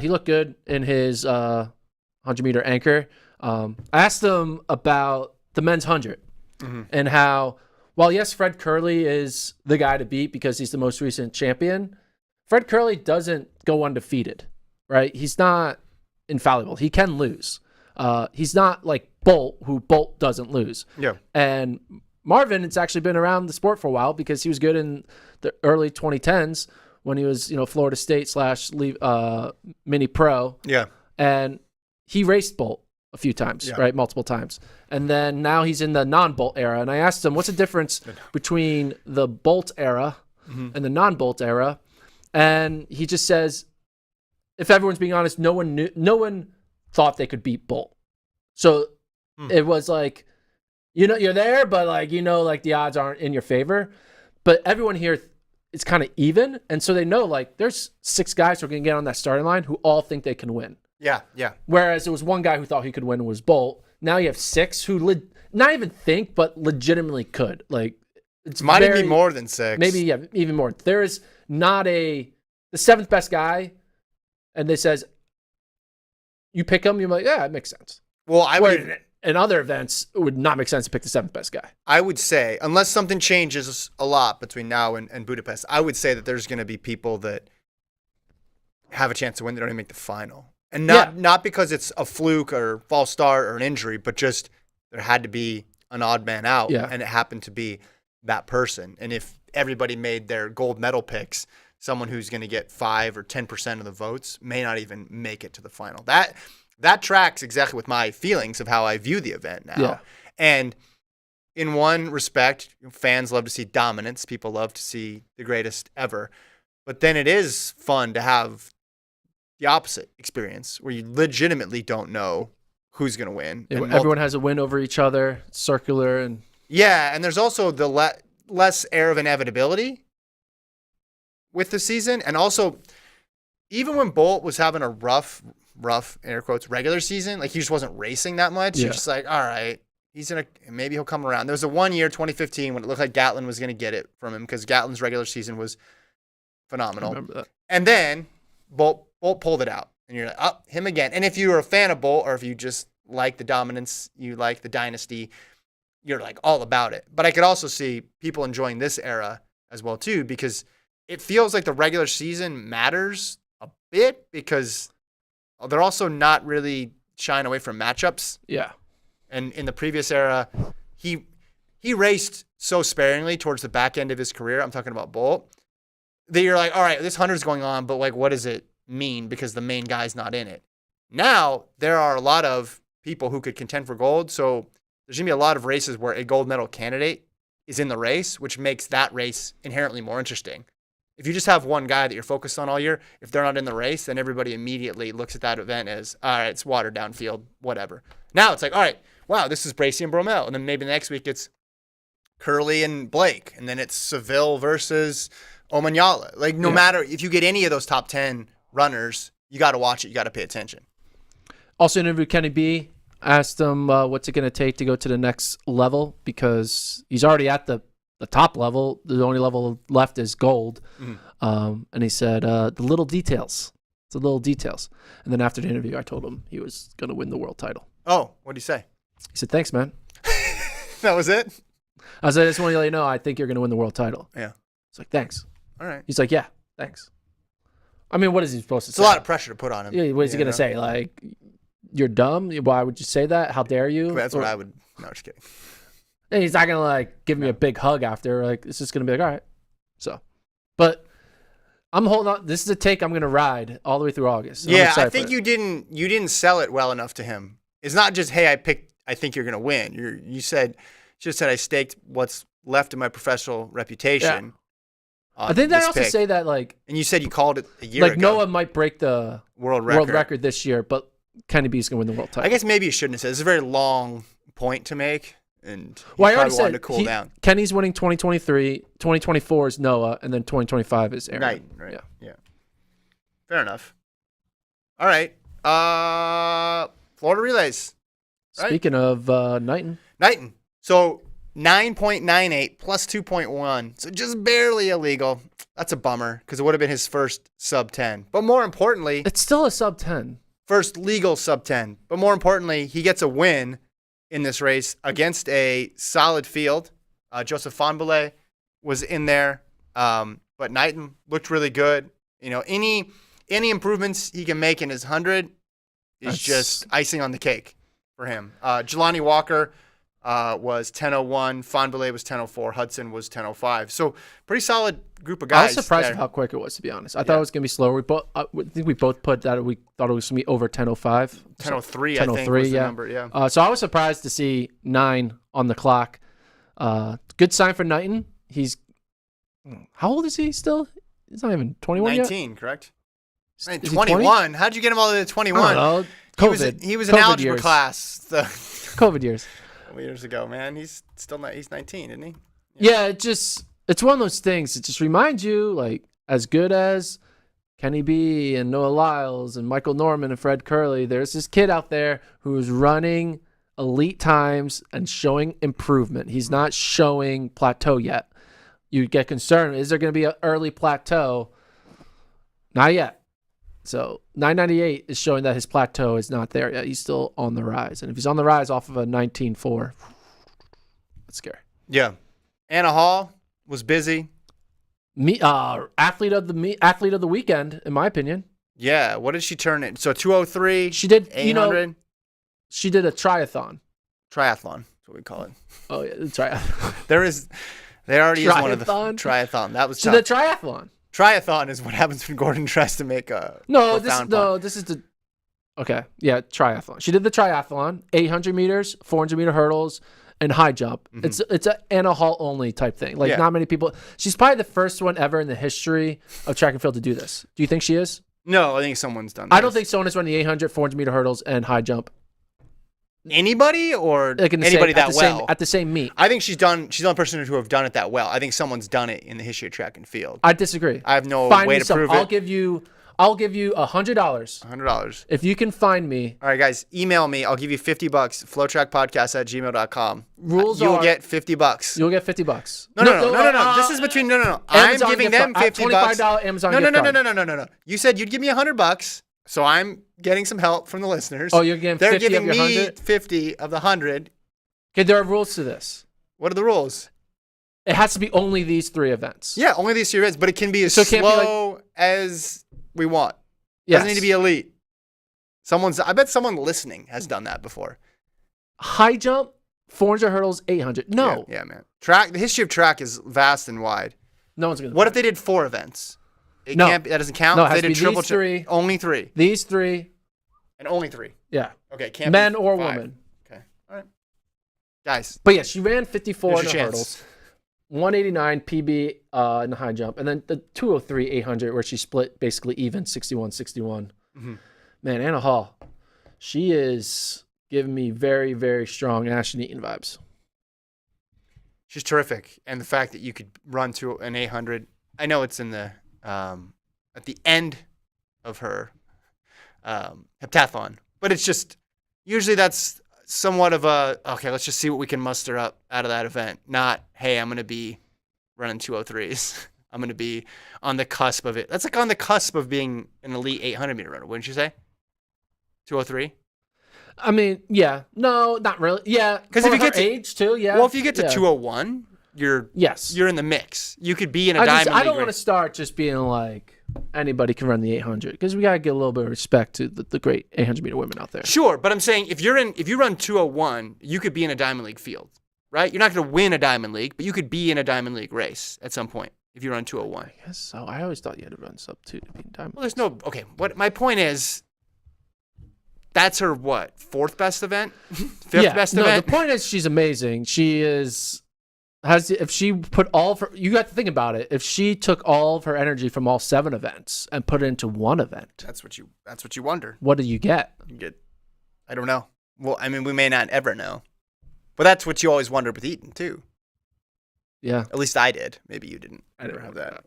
S2: He looked good in his 100-meter anchor. I asked him about the men's 100 and how, while yes, Fred Curley is the guy to beat because he's the most recent champion, Fred Curley doesn't go undefeated, right? He's not infallible. He can lose. He's not like Bolt, who Bolt doesn't lose. Yeah. And Marvin, it's actually been around the sport for a while because he was good in the early 2010s when he was, Florida State / mini pro. Yeah. And he raced Bolt a few times, right? Multiple times. And then now he's in the non-Bolt era. And I asked him, what's the difference between the Bolt era and the non-Bolt era? And he just says, if everyone's being honest, no one thought they could beat Bolt. So it was like, you're there, but like the odds aren't in your favor. But everyone here, it's kind of even. And so they know there's 6 guys who are going to get on that starting line who all think they can win.
S1: Yeah, yeah.
S2: Whereas there was one guy who thought he could win was Bolt. Now you have 6 who not even think, but legitimately could. Like, it's
S1: Might even be more than 6.
S2: Maybe, yeah, even more. There is not the 7th best guy, and they says, you pick him, you're like, yeah, it makes sense.
S1: Well,
S2: in other events, it would not make sense to pick the 7th best guy.
S1: I would say, unless something changes a lot between now and Budapest, I would say that there's going to be people that have a chance to win. They don't even make the final. And not because it's a fluke or false start or an injury, but just there had to be an odd man out, and it happened to be that person. And if everybody made their gold medal picks, someone who's going to get 5 or 10% of the votes may not even make it to the final. That tracks exactly with my feelings of how I view the event now.
S2: Yeah.
S1: And in one respect, fans love to see dominance. People love to see the greatest ever. But then it is fun to have the opposite experience where you legitimately don't know who's going to win.
S2: Everyone has a win over each other, circular. And
S1: there's also the less air of inevitability with the season. And also, even when Bolt was having a rough, air quotes, regular season, like he just wasn't racing that much. You're just like, all right, maybe he'll come around. There was a 1 year, 2015, when it looked like Gatlin was going to get it from him because Gatlin's regular season was phenomenal.
S2: I remember that.
S1: And then Bolt pulled it out. And you're like, oh, him again. And if you were a fan of Bolt, or if you just like the dominance, you like the dynasty, you're like all about it. But I could also see people enjoying this era as well too, because it feels like the regular season matters a bit because they're also not really shying away from matchups.
S2: Yeah.
S1: And in the previous era, he raced so sparingly towards the back end of his career. I'm talking about Bolt. That you're like, all right, this 100's going on, but like, what does it mean? Because the main guy's not in it. Now, there are a lot of people who could contend for gold. So there's going to be a lot of races where a gold medal candidate is in the race, which makes that race inherently more interesting. If you just have one guy that you're focused on all year, if they're not in the race, then everybody immediately looks at that event as, all right, it's watered down field, whatever. Now it's like, all right, wow, this is Bracey and Bromell. And then maybe the next week it's Curley and Blake. And then it's Seville versus Omanyala. Like, no matter if you get any of those top 10 runners, you got to watch it. You got to pay attention.
S2: Also interviewed Kenny B. Asked him what's it going to take to go to the next level because he's already at the top level. The only level left is gold. And he said, the little details. It's the little details. And then after the interview, I told him he was going to win the world title.
S1: Oh, what did he say?
S2: He said, thanks, man.
S1: That was it?
S2: I said, I just want to let you know, I think you're going to win the world title.
S1: Yeah.
S2: It's like, thanks.
S1: All right.
S2: He's like, yeah, thanks. I mean, what is he supposed to say?
S1: It's a lot of pressure to put on him.
S2: Yeah, what is he going to say? Like, you're dumb? Why would you say that? How dare you?
S1: That's what I would. No, just kidding.
S2: And he's not going to, like, give me a big hug after. Like, it's just going to be like, all right. So, but I'm holding on. This is a take I'm going to ride all the way through August.
S1: Yeah, I think you didn't sell it well enough to him. It's not just, hey, I think you're going to win. You just said I staked what's left of my professional reputation.
S2: Yeah. I think I also say that, like,
S1: and you said you called it a year ago.
S2: Like, Noah might break the
S1: world
S2: record this year, but Kenny B's going to win the world title.
S1: I guess maybe you shouldn't have said. It's a very long point to make, and
S2: I already
S1: wanted to cool down.
S2: Kenny's winning 2023, 2024 is Noah, and then 2025 is Aaron.
S1: Right. Yeah. Fair enough. All right. Florida Relays. Right?
S2: Speaking of Knighton.
S1: So 9.98 plus 2.1. So just barely illegal. That's a bummer because it would have been his first sub 10. But more importantly,
S2: it's still a sub 10.
S1: First legal sub 10. But more importantly, he gets a win in this race against a solid field. Joseph Fonbele was in there. But Knighton looked really good. You know, any improvements he can make in his 100 is just icing on the cake for him. Jelani Walker was 10:01. Fonbele was 10:04. Hudson was 10:05. So pretty solid group of guys.
S2: I was surprised at how quick it was, to be honest. I thought it was going to be slower. I think we both put that we thought it was going to be over 10:05.
S1: 10:03, I think was the number, yeah.
S2: So I was surprised to see 9 on the clock. Good sign for Knighton. He's how old is he still? He's not even 21 yet?
S1: 19, correct? 21? How'd you get him all the way to 21?
S2: I don't know. COVID.
S1: He was in algebra class.
S2: COVID years.
S1: Years ago, man. He's still not. He's 19, isn't he?
S2: Yeah, it's one of those things. It just reminds you, like, as good as Kenny B and Noah Lyles and Michael Norman and Fred Curley, there's this kid out there who's running elite times and showing improvement. He's not showing plateau yet. You get concerned. Is there going to be an early plateau? Not yet. So 998 is showing that his plateau is not there yet. He's still on the rise. And if he's on the rise off of a 19.4, that's scary.
S1: Yeah. Anna Hall was busy.
S2: Athlete of the weekend, in my opinion.
S1: Yeah. What did she turn in? So 203.
S2: She did
S1: 800.
S2: She did a triathlon.
S1: Triathlon. That's what we call it.
S2: Oh yeah, the triathlon.
S1: There already is one of the
S2: Triathlon?
S1: triathlon. That was
S2: She
S1: tough.
S2: did a triathlon.
S1: Triathlon is what happens when Gordon tries to make a
S2: This is the okay. Yeah, triathlon. She did the triathlon, 800 meters, 400 meter hurdles, and high jump.
S1: Mm-hmm.
S2: It's an Anna Hall only type thing. Like
S1: Yeah.
S2: not many people. She's probably the first one ever in the history of track and field to do this. Do you think she is?
S1: No, I think someone's done this.
S2: I don't think someone has run the 800, 400 meter hurdles and high jump.
S1: Anybody or
S2: Like in the
S1: anybody
S2: same,
S1: that well?
S2: at the same meet.
S1: I think she's the only person who have done it that well. I think someone's done it in the history of track and field.
S2: I disagree.
S1: I have no
S2: Find
S1: way
S2: me
S1: to
S2: some.
S1: prove
S2: I'll
S1: it.
S2: give you $100
S1: $100.
S2: if you can find me.
S1: All right, guys, email me. I'll give you $50. FloTrackPodcast@gmail.com.
S2: Rules
S1: You'll
S2: are
S1: get $50.
S2: You'll get $50.
S1: No. This is between no. I'm
S2: Amazon
S1: giving
S2: gift
S1: them
S2: card.
S1: $50.
S2: $25 Amazon
S1: No.
S2: gift card.
S1: No. You said you'd give me $100, so I'm getting some help from the listeners.
S2: Oh, you're getting
S1: They're
S2: 50
S1: giving
S2: of your
S1: me
S2: 100?
S1: 50 of the 100.
S2: Okay, there are rules to this.
S1: What are the rules?
S2: It has to be only these 3 events.
S1: Yeah, only these 3 events, but it can be as
S2: So it can't be
S1: slow as we want.
S2: Yes.
S1: Doesn't need to be elite. I bet someone listening has done that before.
S2: High jump, 400 hurdles, 800. No.
S1: Yeah, man. The history of track is vast and wide.
S2: No one's going to.
S1: What if they did 4 events?
S2: No.
S1: That doesn't count?
S2: No, it
S1: If
S2: has
S1: they
S2: to
S1: did
S2: be
S1: triple
S2: these 3.
S1: Only 3.
S2: These 3.
S1: And only 3.
S2: Yeah.
S1: Okay, can't
S2: Men
S1: be
S2: or
S1: 5.
S2: women.
S1: Okay. All right. Guys.
S2: But yeah, she ran 54 in
S1: Here's
S2: the
S1: your
S2: hurdles.
S1: chance.
S2: 189 PB in the high jump. And then the 203 800 where she split basically even 61-61.
S1: Mm-hmm.
S2: Man, Anna Hall, she is giving me very, very strong Ashton Eaton vibes.
S1: She's terrific. And the fact that you could run to an 800, I know it's in the at the end of her heptathlon, but it's just usually that's somewhat of a, okay, let's just see what we can muster up out of that event. Not, hey, I'm going to be running 203s. I'm going to be on the cusp of it. That's like on the cusp of being an elite 800 meter runner, wouldn't you say? 203?
S2: I mean, yeah. No, not really. Yeah.
S1: Because if you
S2: her
S1: get to
S2: age too, yeah.
S1: Well, if you get to
S2: yeah.
S1: 201, you're in the mix. You could be in a diamond league.
S2: I don't want to start just being like anybody can run the 800 because we got to get a little bit of respect to the great 800 meter women out there.
S1: Sure, but I'm saying if you run 201, you could be in a diamond league field, right? You're not going to win a diamond league, but you could be in a diamond league race at some point if you run 201.
S2: I guess so. I always thought you had to run sub 2 to be in diamond.
S1: Well, there's no What my point is, that's her what? 4th best event, 5th best event.
S2: The point is she's amazing. She is. If she put all of her, you got to think about it. If she took all of her energy from all 7 events and put it into one event,
S1: That's what you wonder.
S2: what do you get?
S1: You get, I don't know. Well, I mean, we may not ever know, but that's what you always wondered with Eaton too.
S2: Yeah,
S1: At least I did. Maybe you didn't.
S2: I didn't have that.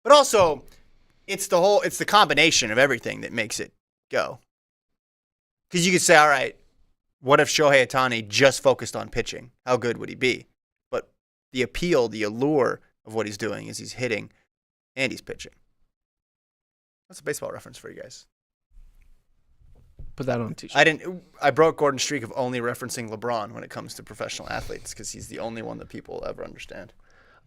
S1: But also, it's the combination of everything that makes it go. Because you could say, all right, what if Shohei Ohtani just focused on pitching? How good would he be? But the appeal, the allure of what he's doing is he's hitting and he's pitching. That's a baseball reference for you guys.
S2: Put that on a t-shirt.
S1: I broke Gordon's streak of only referencing LeBron when it comes to professional athletes because he's the only one that people will ever understand.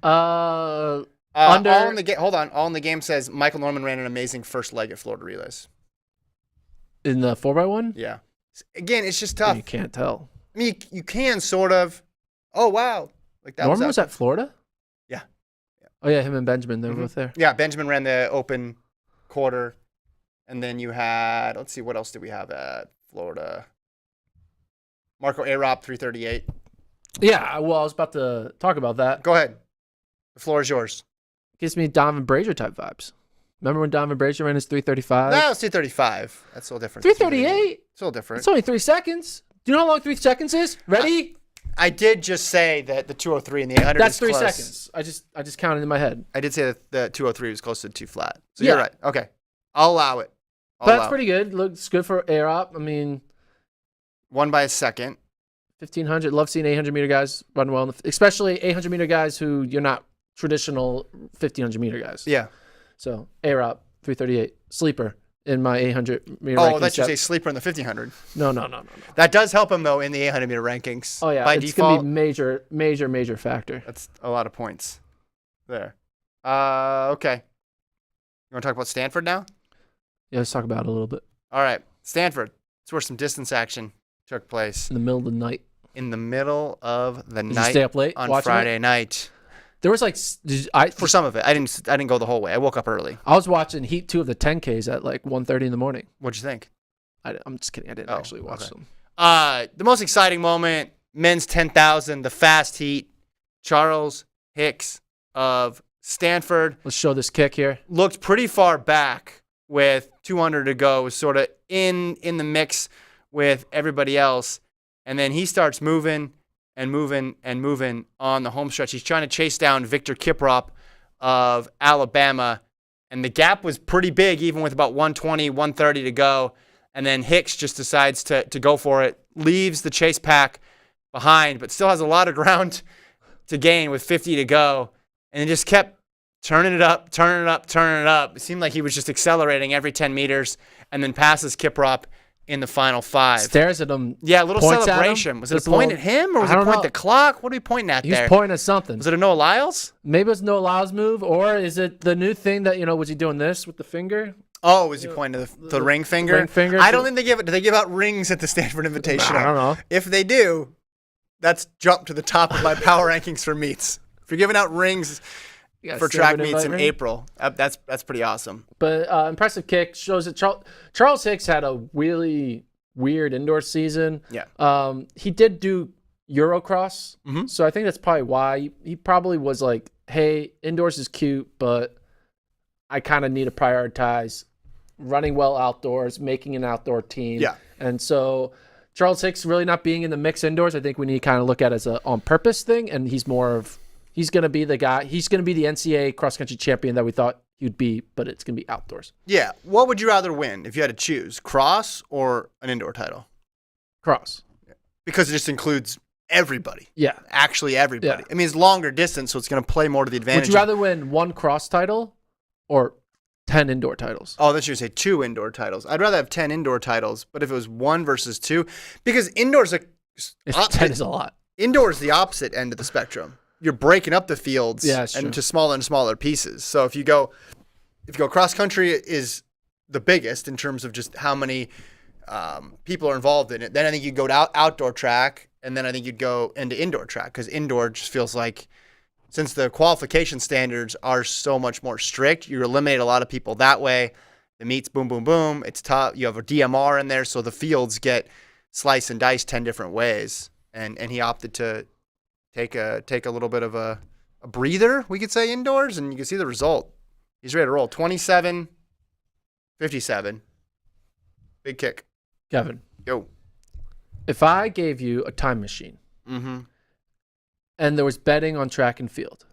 S2: Under
S1: All in the game says Michael Norman ran an amazing first leg at Florida Relays.
S2: in the 4x1,
S1: Yeah. Again, it's just tough.
S2: you can't tell.
S1: I mean, you can sort of. Oh wow, like that.
S2: Norman was at Florida.
S1: Yeah.
S2: Oh yeah, him and Benjamin, they were both there.
S1: Yeah, Benjamin ran the open quarter, and then you had. Let's see, what else did we have at Florida? Marco Arop 338.
S2: Yeah, well, I was about to talk about that.
S1: Go ahead. The floor is yours.
S2: Gives me Donovan Brazier type vibes. Remember when Donovan Brazier ran his 335?
S1: No, it's 235. That's a little different.
S2: 338?
S1: It's a little different.
S2: It's only 3 seconds. Do you know how long 3 seconds is? Ready?
S1: I did just say that the 203 and the 800
S2: That's
S1: is
S2: 3
S1: close.
S2: seconds. I just counted in my head.
S1: I did say that the 203 was close to 2 flat. So
S2: Yeah.
S1: you're right. Okay. I'll allow it.
S2: But that's pretty good. Looks good for Arop. I mean,
S1: Won by a second.
S2: 1,500. Love seeing 800-meter guys run well, especially 800-meter guys who you're not traditional 1,500-meter guys.
S1: Yeah.
S2: So, A-Rob, 338. Sleeper in my 800-meter
S1: Oh,
S2: rankings.
S1: that's just a sleeper in the 1,500.
S2: No.
S1: That does help him, though, in the 800-meter rankings.
S2: Oh, yeah.
S1: By
S2: it's
S1: default.
S2: going to be major factor.
S1: That's a lot of points there. Okay. You want to talk about Stanford now?
S2: Yeah, let's talk about it a little bit.
S1: All right. Stanford. It's where some distance action took place.
S2: In the middle of the night.
S1: In the middle of the
S2: Did
S1: night.
S2: you stay up late
S1: on
S2: watching
S1: Friday
S2: it?
S1: night.
S2: There was like
S1: For some of it. I didn't go the whole way. I woke up early.
S2: I was watching Heat 2 of the 10Ks at like 1:30 in the morning.
S1: What'd you think?
S2: I'm just kidding. I didn't actually watch them.
S1: The most exciting moment, men's 10,000, the fast heat. Charles Hicks of Stanford.
S2: Let's show this kick here.
S1: Looked pretty far back with 200 to go. Was sort of in the mix with everybody else. And then he starts moving and moving on the home stretch. He's trying to chase down Victor Kiprop of Alabama. And the gap was pretty big, even with about 120, 130 to go. And then Hicks just decides to go for it, leaves the chase pack behind, but still has a lot of ground to gain with 50 to go. And just kept turning it up. It seemed like he was just accelerating every 10 meters and then passes Kiprop in the final 5.
S2: Stares at him.
S1: Yeah, a little celebration. Was it a point at him or was it a point at the clock? What are we pointing at there?
S2: He's pointing at something.
S1: Was it a Noah Lyles?
S2: Maybe it's Noah Lyles move, or is it the new thing that, was he doing this with the finger?
S1: Oh, was he pointing to the ring finger?
S2: Ring finger?
S1: I don't think do they give out rings at the Stanford Invitational?
S2: I don't know.
S1: If they do, that's jumped to the top of my power rankings for meets. If you're giving out rings for track meets in April, that's pretty awesome.
S2: But impressive kick shows that Charles Hicks had a really weird indoor season.
S1: Yeah.
S2: He did do Eurocross,
S1: Mm-hmm.
S2: so I think that's probably why he probably was like, hey, indoors is cute, but I kind of need to prioritize running well outdoors, making an outdoor team.
S1: Yeah.
S2: And so Charles Hicks really not being in the mix indoors, I think we need to kind of look at it as a on-purpose thing, and he's going to be the guy. He's going to be the NCAA cross-country champion that we thought he'd be, but it's going to be outdoors.
S1: Yeah. What would you rather win if you had to choose, cross or an indoor title?
S2: Cross.
S1: Because it just includes everybody.
S2: Yeah.
S1: Actually everybody.
S2: Yeah.
S1: I mean, it's longer distance, so it's going to play more to the advantage.
S2: Would you rather win one cross title or 10 indoor titles?
S1: Oh, that's you say 2 indoor titles. I'd rather have 10 indoor titles, but if it was 1 versus 2, because indoors
S2: 10 is a lot.
S1: Indoor is the opposite end of the spectrum. You're breaking up the fields into smaller and smaller pieces. So if you go cross country is the biggest in terms of just how many people are involved in it. Then I think you'd go to outdoor track, and then I think you'd go into indoor track, because indoor just feels like, since the qualification standards are so much more strict, you eliminate a lot of people that way. The meets, boom, boom, boom. It's tough. You have a DMR in there, so the fields get sliced and diced 10 different ways. And he opted to take a little bit of a breather, we could say, indoors, and you can see the result. He's ready to roll. 27-57. Big kick.
S2: Kevin.
S1: Yo.
S2: If I gave you a time machine,
S1: Mm-hmm.
S2: and there was betting on track and field,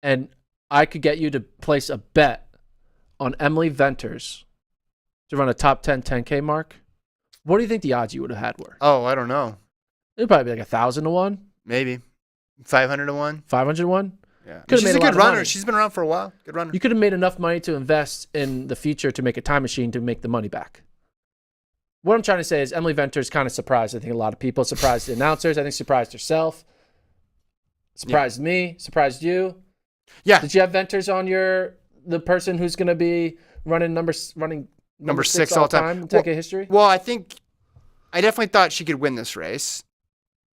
S2: and I could get you to place a bet on Emily Venters to run a top 10 10K mark, what do you think the odds you would have had were?
S1: Oh, I don't know.
S2: It'd probably be like 1,000 to 1.
S1: Maybe 500 to 1.
S2: 500 to 1.
S1: Yeah,
S2: Could've
S1: she's
S2: made
S1: a
S2: a lot
S1: good
S2: of
S1: runner.
S2: money.
S1: She's been around for a while. Good runner.
S2: You could have made enough money to invest in the future to make a time machine to make the money back. What I'm trying to say is Emily Venters kind of surprised, I think, a lot of people. Surprised the announcers. I think surprised herself. Surprised me. Surprised you.
S1: Yeah.
S2: Did you have Venters on the person who's going to be running number 6 all time in 10K history?
S1: Well, I definitely thought she could win this race.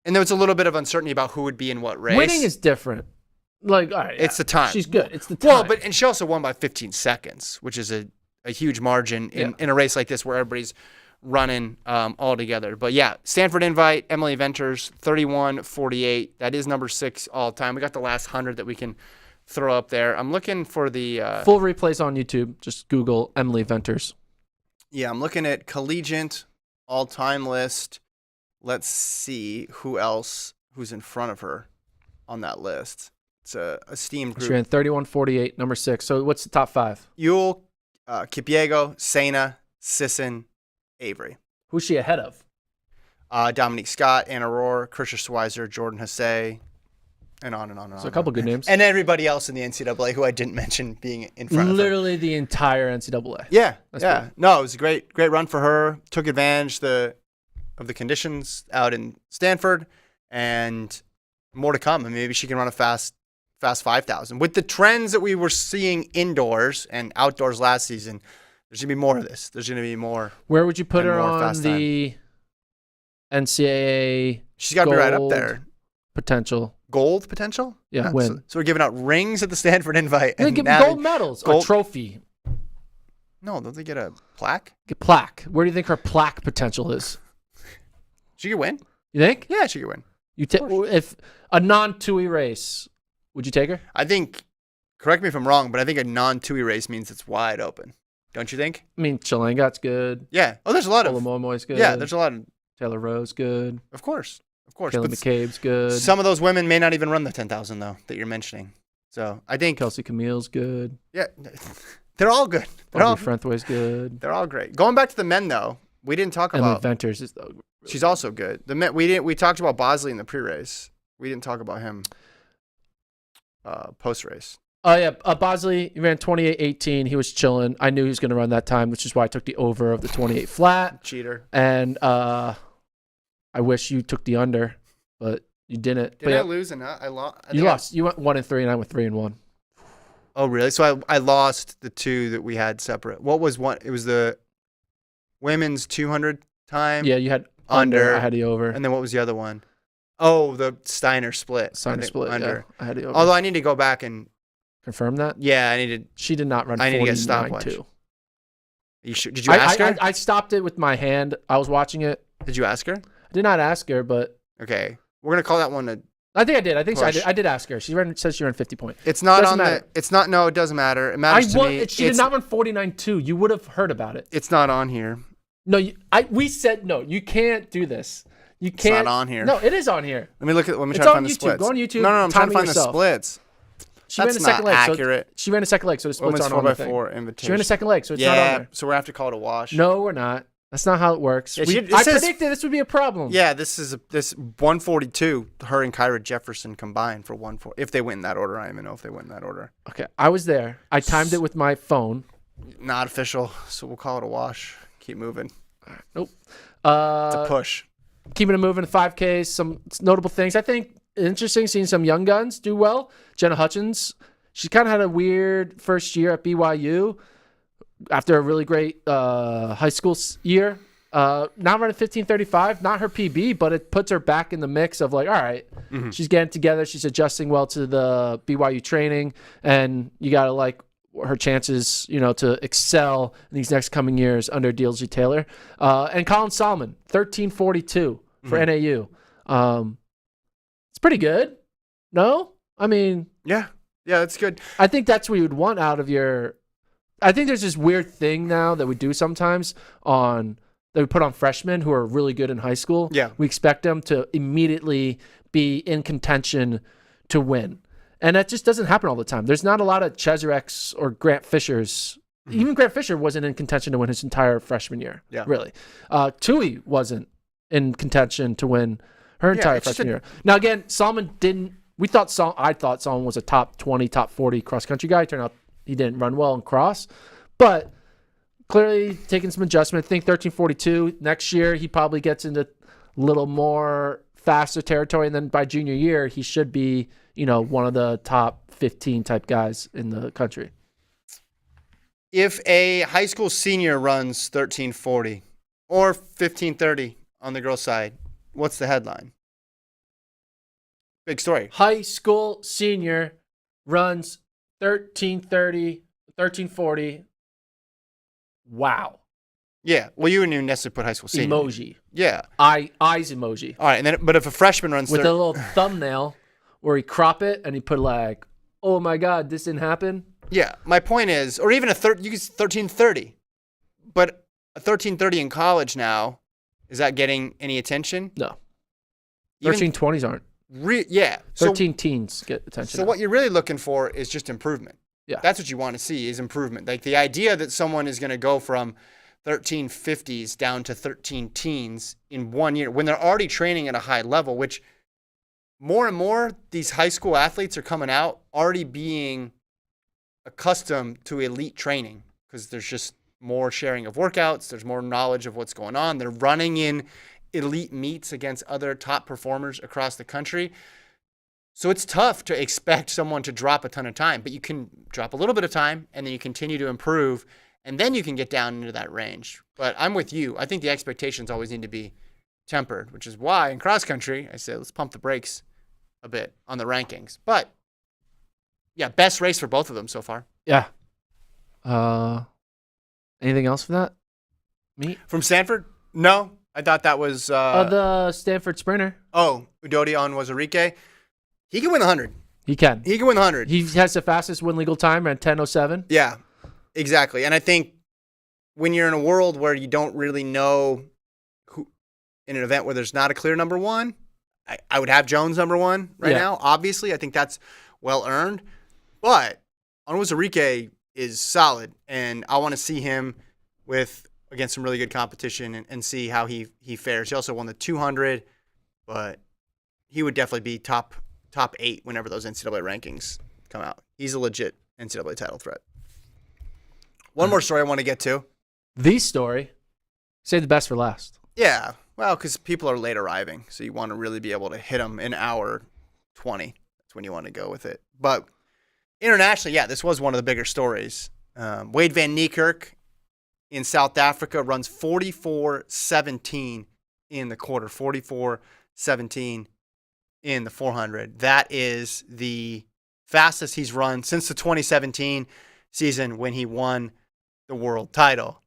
S1: And there was a little bit of uncertainty about who would be in what race.
S2: Winning is different. Like, all right,
S1: it's the time.
S2: She's good. It's the time.
S1: Well, and she also won by 15 seconds, which is a huge margin in a race like this where everybody's running all together. But yeah, Stanford invite, Emily Venters, 31:48. That is number 6 all time. We got the last 100 that we can throw up there. I'm looking for the
S2: full replays on YouTube. Just Google Emily Venters.
S1: Yeah, I'm looking at collegiate all-time list. Let's see who's in front of her on that list. It's a esteemed group.
S2: She ran 31:48, number 6. So what's the top 5?
S1: Yule, Kipiego, Sena, Sisson, Avery.
S2: Who's she ahead of?
S1: Dominique Scott, Anna Rohr, Krisha Schweizer, Jordan Hussey, and on and on and on.
S2: So a couple good names.
S1: And everybody else in the NCAA who I didn't mention being in front of her.
S2: Literally the entire NCAA.
S1: Yeah,
S2: That's
S1: yeah.
S2: cool.
S1: No, it was a great run for her. Took advantage of the conditions out in Stanford, and more to come. And maybe she can run a fast 5,000. With the trends that we were seeing indoors and outdoors last season, there's going to be more of this. There's going to be more.
S2: Where would you put
S1: and
S2: her
S1: more
S2: on
S1: fast
S2: the NCAA
S1: She's got to be right up
S2: gold
S1: there.
S2: potential?
S1: Gold potential?
S2: Yeah,
S1: So,
S2: win.
S1: so we're giving out rings at the Stanford Invite.
S2: They
S1: And
S2: give
S1: now
S2: gold medals, a
S1: gold-
S2: trophy,
S1: No, don't they get a plaque?
S2: a plaque. Where do you think her plaque potential is?
S1: She could win.
S2: You think?
S1: Yeah, she could win.
S2: You if a non-TUI race, would you take her?
S1: I think, correct me if I'm wrong, but I think a non-TUI race means it's wide open. Don't you think?
S2: I mean, Chilangat's good.
S1: Yeah. Oh, there's a lot of.
S2: Olamomoy's good.
S1: Yeah, there's a lot of.
S2: Taylor Rose good.
S1: Of course.
S2: Kayla
S1: But
S2: McCabe's good.
S1: some of those women may not even run the 10,000 though that you're mentioning. So I think.
S2: Kelsey Camille's good.
S1: Yeah, they're all good. They're all.
S2: Audrey Frentway's good.
S1: They're all great. Going back to the men though, we didn't talk
S2: Emily
S1: about.
S2: Venters is though.
S1: She's also good. The men, we talked about Bosley in the pre-race. We didn't talk about him. Post-race.
S2: Oh yeah, Bosley he ran 28:18. He was chilling. I knew he was going to run that time, which is why I took the over of the 28 flat.
S1: Cheater.
S2: And I wish you took the under, but you didn't.
S1: Did I lose and I lost?
S2: You lost. You went 1-3, and I went 3-1.
S1: Oh really? So I lost the two that we had separate. What was one? It was the women's 200 time.
S2: Yeah, you had
S1: Under.
S2: I had the over.
S1: And then what was the other one? Oh, the Steiner split.
S2: Steiner split.
S1: Under.
S2: Yeah, I had the over.
S1: Although I need to go back and
S2: Confirm that.
S1: yeah, I needed.
S2: She did not run.
S1: I need to get a
S2: 49.2.
S1: stopwatch. You should, did you ask her?
S2: I stopped it with my hand. I was watching it.
S1: Did you ask her?
S2: I did not ask her, but
S1: Okay, we're gonna call that one a.
S2: I think I did. I think so.
S1: Push.
S2: I did ask her. She said she ran 50 points.
S1: It's not
S2: Doesn't
S1: on
S2: matter.
S1: the. It's not. No, it doesn't matter. It matters to me.
S2: She did not run 49.2. You would have heard about it.
S1: It's not on here.
S2: No, we said no. You can't do this. You
S1: It's
S2: can't.
S1: not on here.
S2: No, it is on here.
S1: Let me look at. Let me
S2: It's
S1: try to
S2: on
S1: find the
S2: YouTube.
S1: splits.
S2: Go on YouTube,
S1: No, I'm
S2: time
S1: trying to
S2: it
S1: find
S2: yourself.
S1: the splits.
S2: She ran
S1: That's
S2: a second
S1: not
S2: leg.
S1: accurate.
S2: So she ran a second leg, so the splits
S1: Women's
S2: aren't on the
S1: 4x4
S2: thing.
S1: invitation.
S2: She ran a second leg, so it's not on
S1: Yeah,
S2: there.
S1: so we're gonna have to call it a wash.
S2: No, we're not. That's not how it works.
S1: Yeah,
S2: I
S1: says-
S2: predicted this would be a problem.
S1: Yeah, this 142. Her and Kyra Jefferson combined for 140. If they went in that order, I don't even know if they went in that order.
S2: Okay, I was there. I timed it with my phone.
S1: Not official, so we'll call it a wash. Keep moving.
S2: Nope.
S1: It's a push.
S2: Keeping it moving, 5Ks, some notable things. I think interesting seeing some young guns do well. Jenna Hutchins, she kind of had a weird first year at BYU after a really great high school year. Now running 15:35, not her PB, but it puts her back in the mix of like, all right, she's getting together, she's adjusting well to the BYU training, and you got to like her chances, to excel in these next coming years under DLG Taylor. And Colin Solomon, 13:42 for NAU. It's pretty good. No? I mean,
S1: Yeah, that's good.
S2: I think that's what you would want out of your. I think there's this weird thing now that we do sometimes that we put on freshmen who are really good in high school.
S1: Yeah.
S2: We expect them to immediately be in contention to win. And that just doesn't happen all the time. There's not a lot of Chesereks or Grant Fishers. Even Grant Fisher wasn't in contention to win his entire freshman year.
S1: Yeah.
S2: Really. Tui wasn't in contention to win her entire
S1: it's just
S2: freshman year. Now, again, Solomon didn't. I thought Solomon was a top 20, top 40 cross country guy. Turned out he didn't run well in cross. But clearly taking some adjustment. I think 13:42. Next year, he probably gets into a little more faster territory. And then by junior year, he should be, one of the top 15 type guys in the country.
S1: If a high school senior runs 13:40 or 15:30 on the girls' side, what's the headline? Big story.
S2: High school senior runs 13:30, 13:40. Wow.
S1: Yeah. Well, you wouldn't even necessarily put high school senior.
S2: Emoji.
S1: Yeah.
S2: Eyes emoji.
S1: All right, but if a freshman runs
S2: With a little thumbnail where he crop it and he put like, oh my God, this didn't happen.
S1: yeah, my point is, or even you use 13:30, but a 13:30 in college now, is that getting any attention?
S2: No.
S1: Even
S2: 13:20s aren't.
S1: Yeah. So
S2: 13 teens get attention.
S1: So
S2: now.
S1: what you're really looking for is just improvement.
S2: Yeah.
S1: That's what you want to see is improvement. Like the idea that someone is going to go from 1350s down to 13 teens in 1 year when they're already training at a high level, which more and more these high school athletes are coming out already being accustomed to elite training because there's just more sharing of workouts. There's more knowledge of what's going on. They're running in elite meets against other top performers across the country. So it's tough to expect someone to drop a ton of time, but you can drop a little bit of time and then you continue to improve and then you can get down into that range. But I'm with you. I think the expectations always need to be tempered, which is why in cross country, I said, let's pump the brakes a bit on the rankings. But yeah, best race for both of them so far.
S2: Yeah. Anything else for that? Meet?
S1: From Stanford? No. I thought that was
S2: the Stanford sprinter.
S1: Oh, Udodi on Wazarike. He can win the 100.
S2: He can.
S1: He can win the 100.
S2: He has the fastest win legal time at 10:07.
S1: Yeah, exactly. And I think when you're in a world where you don't really know who, in an event where there's not a clear number one, I would have Jones number one now. Obviously, I think that's well earned. But Onwuzurike is solid, and I want to see him against some really good competition and see how he fares. He also won the 200, but he would definitely be top 8 whenever those NCAA rankings come out. He's a legit NCAA title threat. One more story I want to get to.
S2: The story. Save the best for last.
S1: Yeah, well, because people are late arriving, so you want to really be able to hit them in hour 20. That's when you want to go with it. But internationally, yeah, this was one of the bigger stories. Wayde Van Niekerk in South Africa runs 44:17 in the quarter, 44:17 in the 400. That is the fastest he's run since the 2017 season when he won the world title.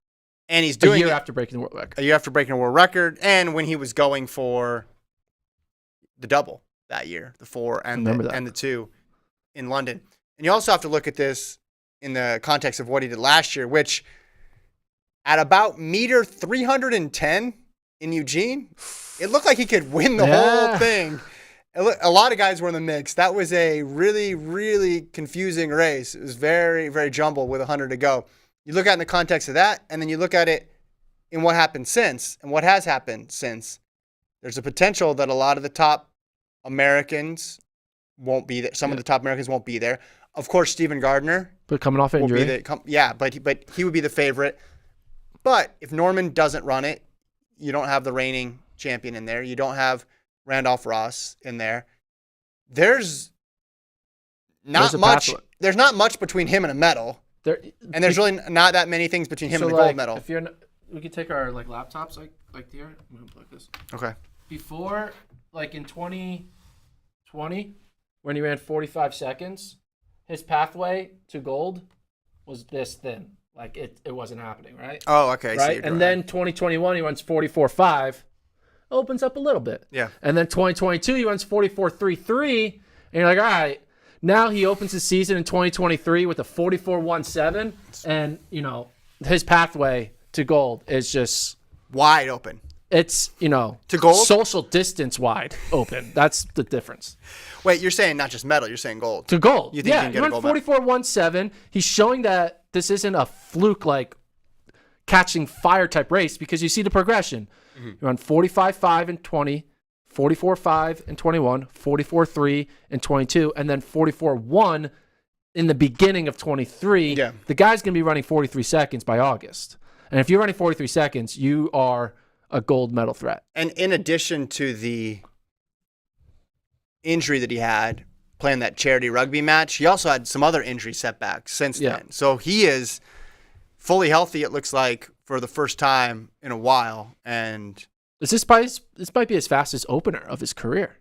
S1: And he's doing
S2: a year after breaking the world record.
S1: A year after breaking a world record, and when he was going for the double that year, the 4 and the 2 in London. And you also have to look at this in the context of what he did last year, which at about meter 310 in Eugene, it looked like he could win the whole thing. A lot of guys were in the mix. That was a really, really confusing race. It was very, very jumbled with 100 to go. You look at it in the context of that, and then you look at it in what happened since and what has happened since. There's a potential that a lot of the top Americans won't be there. Some of the top Americans won't be there. Of course, Stephen Gardner.
S2: But coming off injury.
S1: But he would be the favorite. But if Norman doesn't run it, you don't have the reigning champion in there. You don't have Randolph Ross in there. There's not much. There's not much between him and a medal. And there's really not that many things between him and the gold medal.
S2: If we could take our laptops like here. I'm gonna plug this.
S1: Okay.
S2: Before, in 2020, when he ran 45 seconds, his pathway to gold was this thin. It wasn't happening, right?
S1: Oh, okay.
S2: Right. And then 2021, he runs 44.5, opens up a little bit.
S1: Yeah.
S2: And then 2022, he runs 44.33, and you're like, all right. Now he opens his season in 2023 with a 44.17, and his pathway to gold is just
S1: wide open.
S2: It's
S1: to gold,
S2: social distance wide open. That's the difference.
S1: Wait, you're saying not just medal, you're saying gold.
S2: To gold.
S1: You think you can get a gold medal?
S2: 44.17. He's showing that this isn't a fluke catching fire type race because you see the progression. Mm-hmm. You run 45.5 in 20. 44.5 in 21, 44.3 in 22, and then 44.1 in the beginning of 23.
S1: Yeah.
S2: The guy's going to be running 43 seconds by August. And if you're running 43 seconds, you are a gold medal threat.
S1: And in addition to the injury that he had playing that charity rugby match, he also had some other injury setbacks since then. So he is fully healthy, it looks like, for the first time in a while. And
S2: this might be his fastest opener of his career.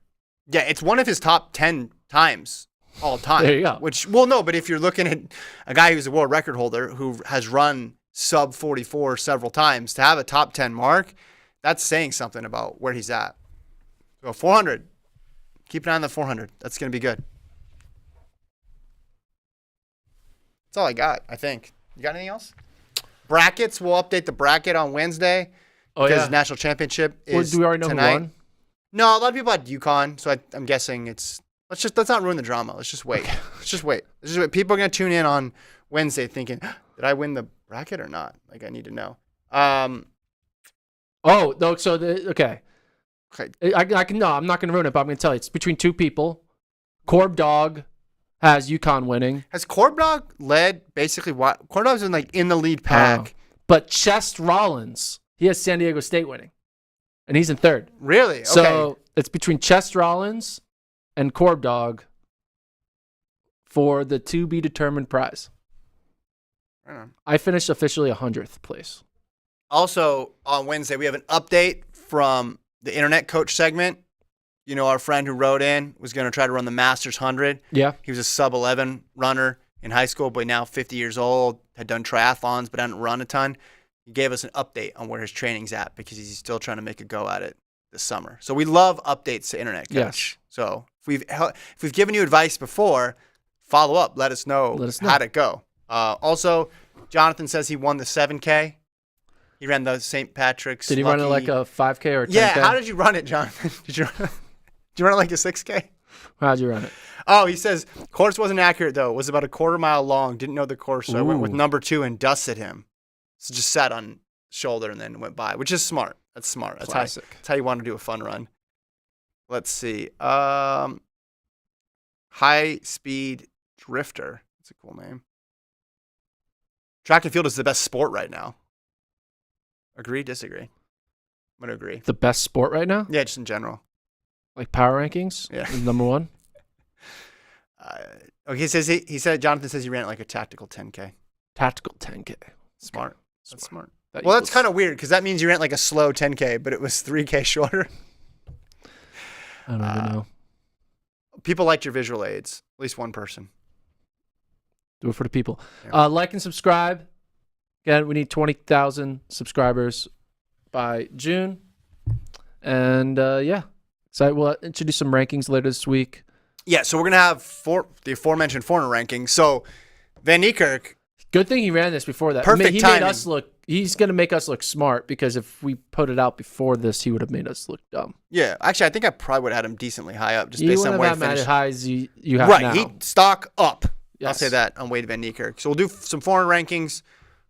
S1: Yeah, it's one of his top 10 times all time.
S2: There you go.
S1: But if you're looking at a guy who's a world record holder who has run sub 44 several times, to have a top 10 mark, that's saying something about where he's at. So 400, keep an eye on the 400. That's going to be good. That's all I got, I think. You got anything else? Brackets, we'll update the bracket on Wednesday. Because national championship is
S2: do we already know
S1: tonight.
S2: Who won?
S1: No, a lot of people had UConn, so I'm guessing it's. Let's not ruin the drama. Let's just wait. Let's just wait. People are gonna tune in on Wednesday thinking, did I win the bracket or not? I need to know.
S2: Oh, no, so okay.
S1: Okay.
S2: I can no, I'm not going to ruin it, but I'm going to tell you. It's between two people. Corb Dog has UConn winning.
S1: Has Corb Dog led basically what? Corb Dog's in the lead pack.
S2: But Chest Rollins, he has San Diego State winning. And he's in third.
S1: Really? Okay.
S2: So it's between Chest Rollins and Corb Dog for the to be determined prize. I finished officially 100th place.
S1: Also, on Wednesday, we have an update from the Internet Coach segment. You know, our friend who wrote in was going to try to run the Masters 100.
S2: Yeah.
S1: He was a sub-11 runner in high school, but now 50 years old, had done triathlons, but hadn't run a ton. He gave us an update on where his training's at because he's still trying to make a go at it this summer. So we love updates to Internet Coach.
S2: Yes.
S1: So if we've given you advice before, follow up. Let us know how'd it go. Also, Jonathan says he won the 7K. He ran the St. Patrick's.
S2: Did he run it like a 5K or a 10K?
S1: Yeah, how did you run it, Jonathan? Did you run it like a 6K?
S2: How'd you run it?
S1: Oh, he says, course wasn't accurate, though. It was about a quarter mile long. Didn't know the course, so I went with number 2 and dusted him. So just sat on shoulder and then went by, which is smart. That's smart. That's
S2: Classic.
S1: That's how you want to do a fun run. Let's see. High Speed Drifter. That's a cool name. Track and field is the best sport right now. Agree? Disagree? I'm going to agree.
S2: The best sport right now?
S1: Yeah, just in general.
S2: Like power rankings?
S1: Yeah.
S2: Is number 1?
S1: Okay, Jonathan says he ran it like a tactical 10K.
S2: Tactical 10K.
S1: Smart. That's smart.
S2: That's
S1: kind of weird because that means you ran like a slow 10K, but it was 3K shorter.
S2: I don't even know.
S1: People liked your visual aids. At least one person.
S2: Do it for the people.
S1: Yeah.
S2: Like and subscribe. Again, we need 20,000 subscribers by June. And yeah. So we'll introduce some rankings later this week.
S1: Yeah, so we're going to have the aforementioned foreigner rankings. So Van Niekerk.
S2: Good thing he ran this before that.
S1: Perfect timing.
S2: He's going to make us look smart because if we put it out before this, he would have made us look dumb.
S1: Yeah, actually, I think I probably would have had him decently high up just
S2: You
S1: based on where he
S2: wouldn't have
S1: finished.
S2: as high as you have
S1: right,
S2: now.
S1: he stock up.
S2: Yes.
S1: I'll say that on Wayde Van Niekerk. So we'll do some foreign rankings.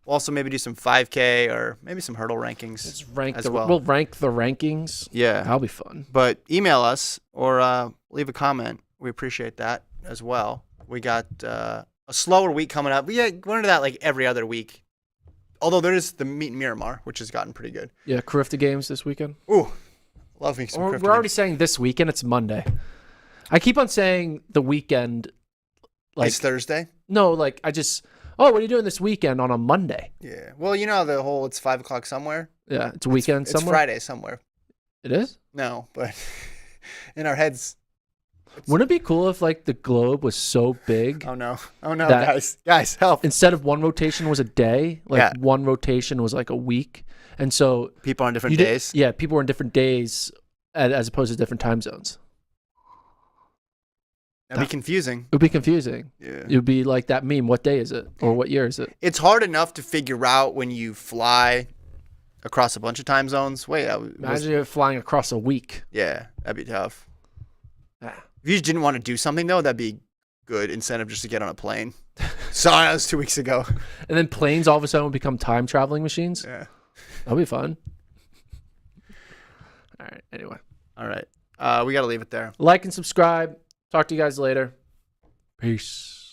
S1: We'll also maybe do some 5K or maybe some hurdle rankings well.
S2: We'll rank the rankings.
S1: Yeah.
S2: That'll be fun.
S1: But email us or leave a comment. We appreciate that as well. We got a slower week coming up. We're into that like every other week. Although there is the meet in Miramar, which has gotten pretty good.
S2: Yeah, Carifta games this weekend.
S1: Ooh, love me some Carifta
S2: We're already
S1: games.
S2: saying this weekend. It's Monday. I keep on saying the weekend. Like
S1: it's Thursday?
S2: No, like what are you doing this weekend on a Monday?
S1: Yeah. Well, you know the whole it's 5 o'clock somewhere?
S2: Yeah, it's a weekend somewhere?
S1: It's Friday somewhere.
S2: It is?
S1: No, but in our heads.
S2: Wouldn't it be cool if like the globe was so big?
S1: Oh no, guys, help!
S2: Instead of one rotation was a day, one rotation was like a week, and so
S1: people on different days.
S2: Yeah, people were in different days as opposed to different time zones.
S1: That'd be confusing.
S2: It would be confusing.
S1: Yeah,
S2: it would be like that meme. What day is it, or what year is it?
S1: It's hard enough to figure out when you fly across a bunch of time zones.
S2: Imagine you're flying across a week.
S1: Yeah, that'd be tough. If you didn't want to do something, though, that'd be good incentive just to get on a plane. Sorry, that was 2 weeks ago.
S2: And then planes all of a sudden will become time traveling machines.
S1: Yeah.
S2: That'll be fun. All right. Anyway.
S1: All right. We got to leave it there.
S2: Like and subscribe. Talk to you guys later. Peace.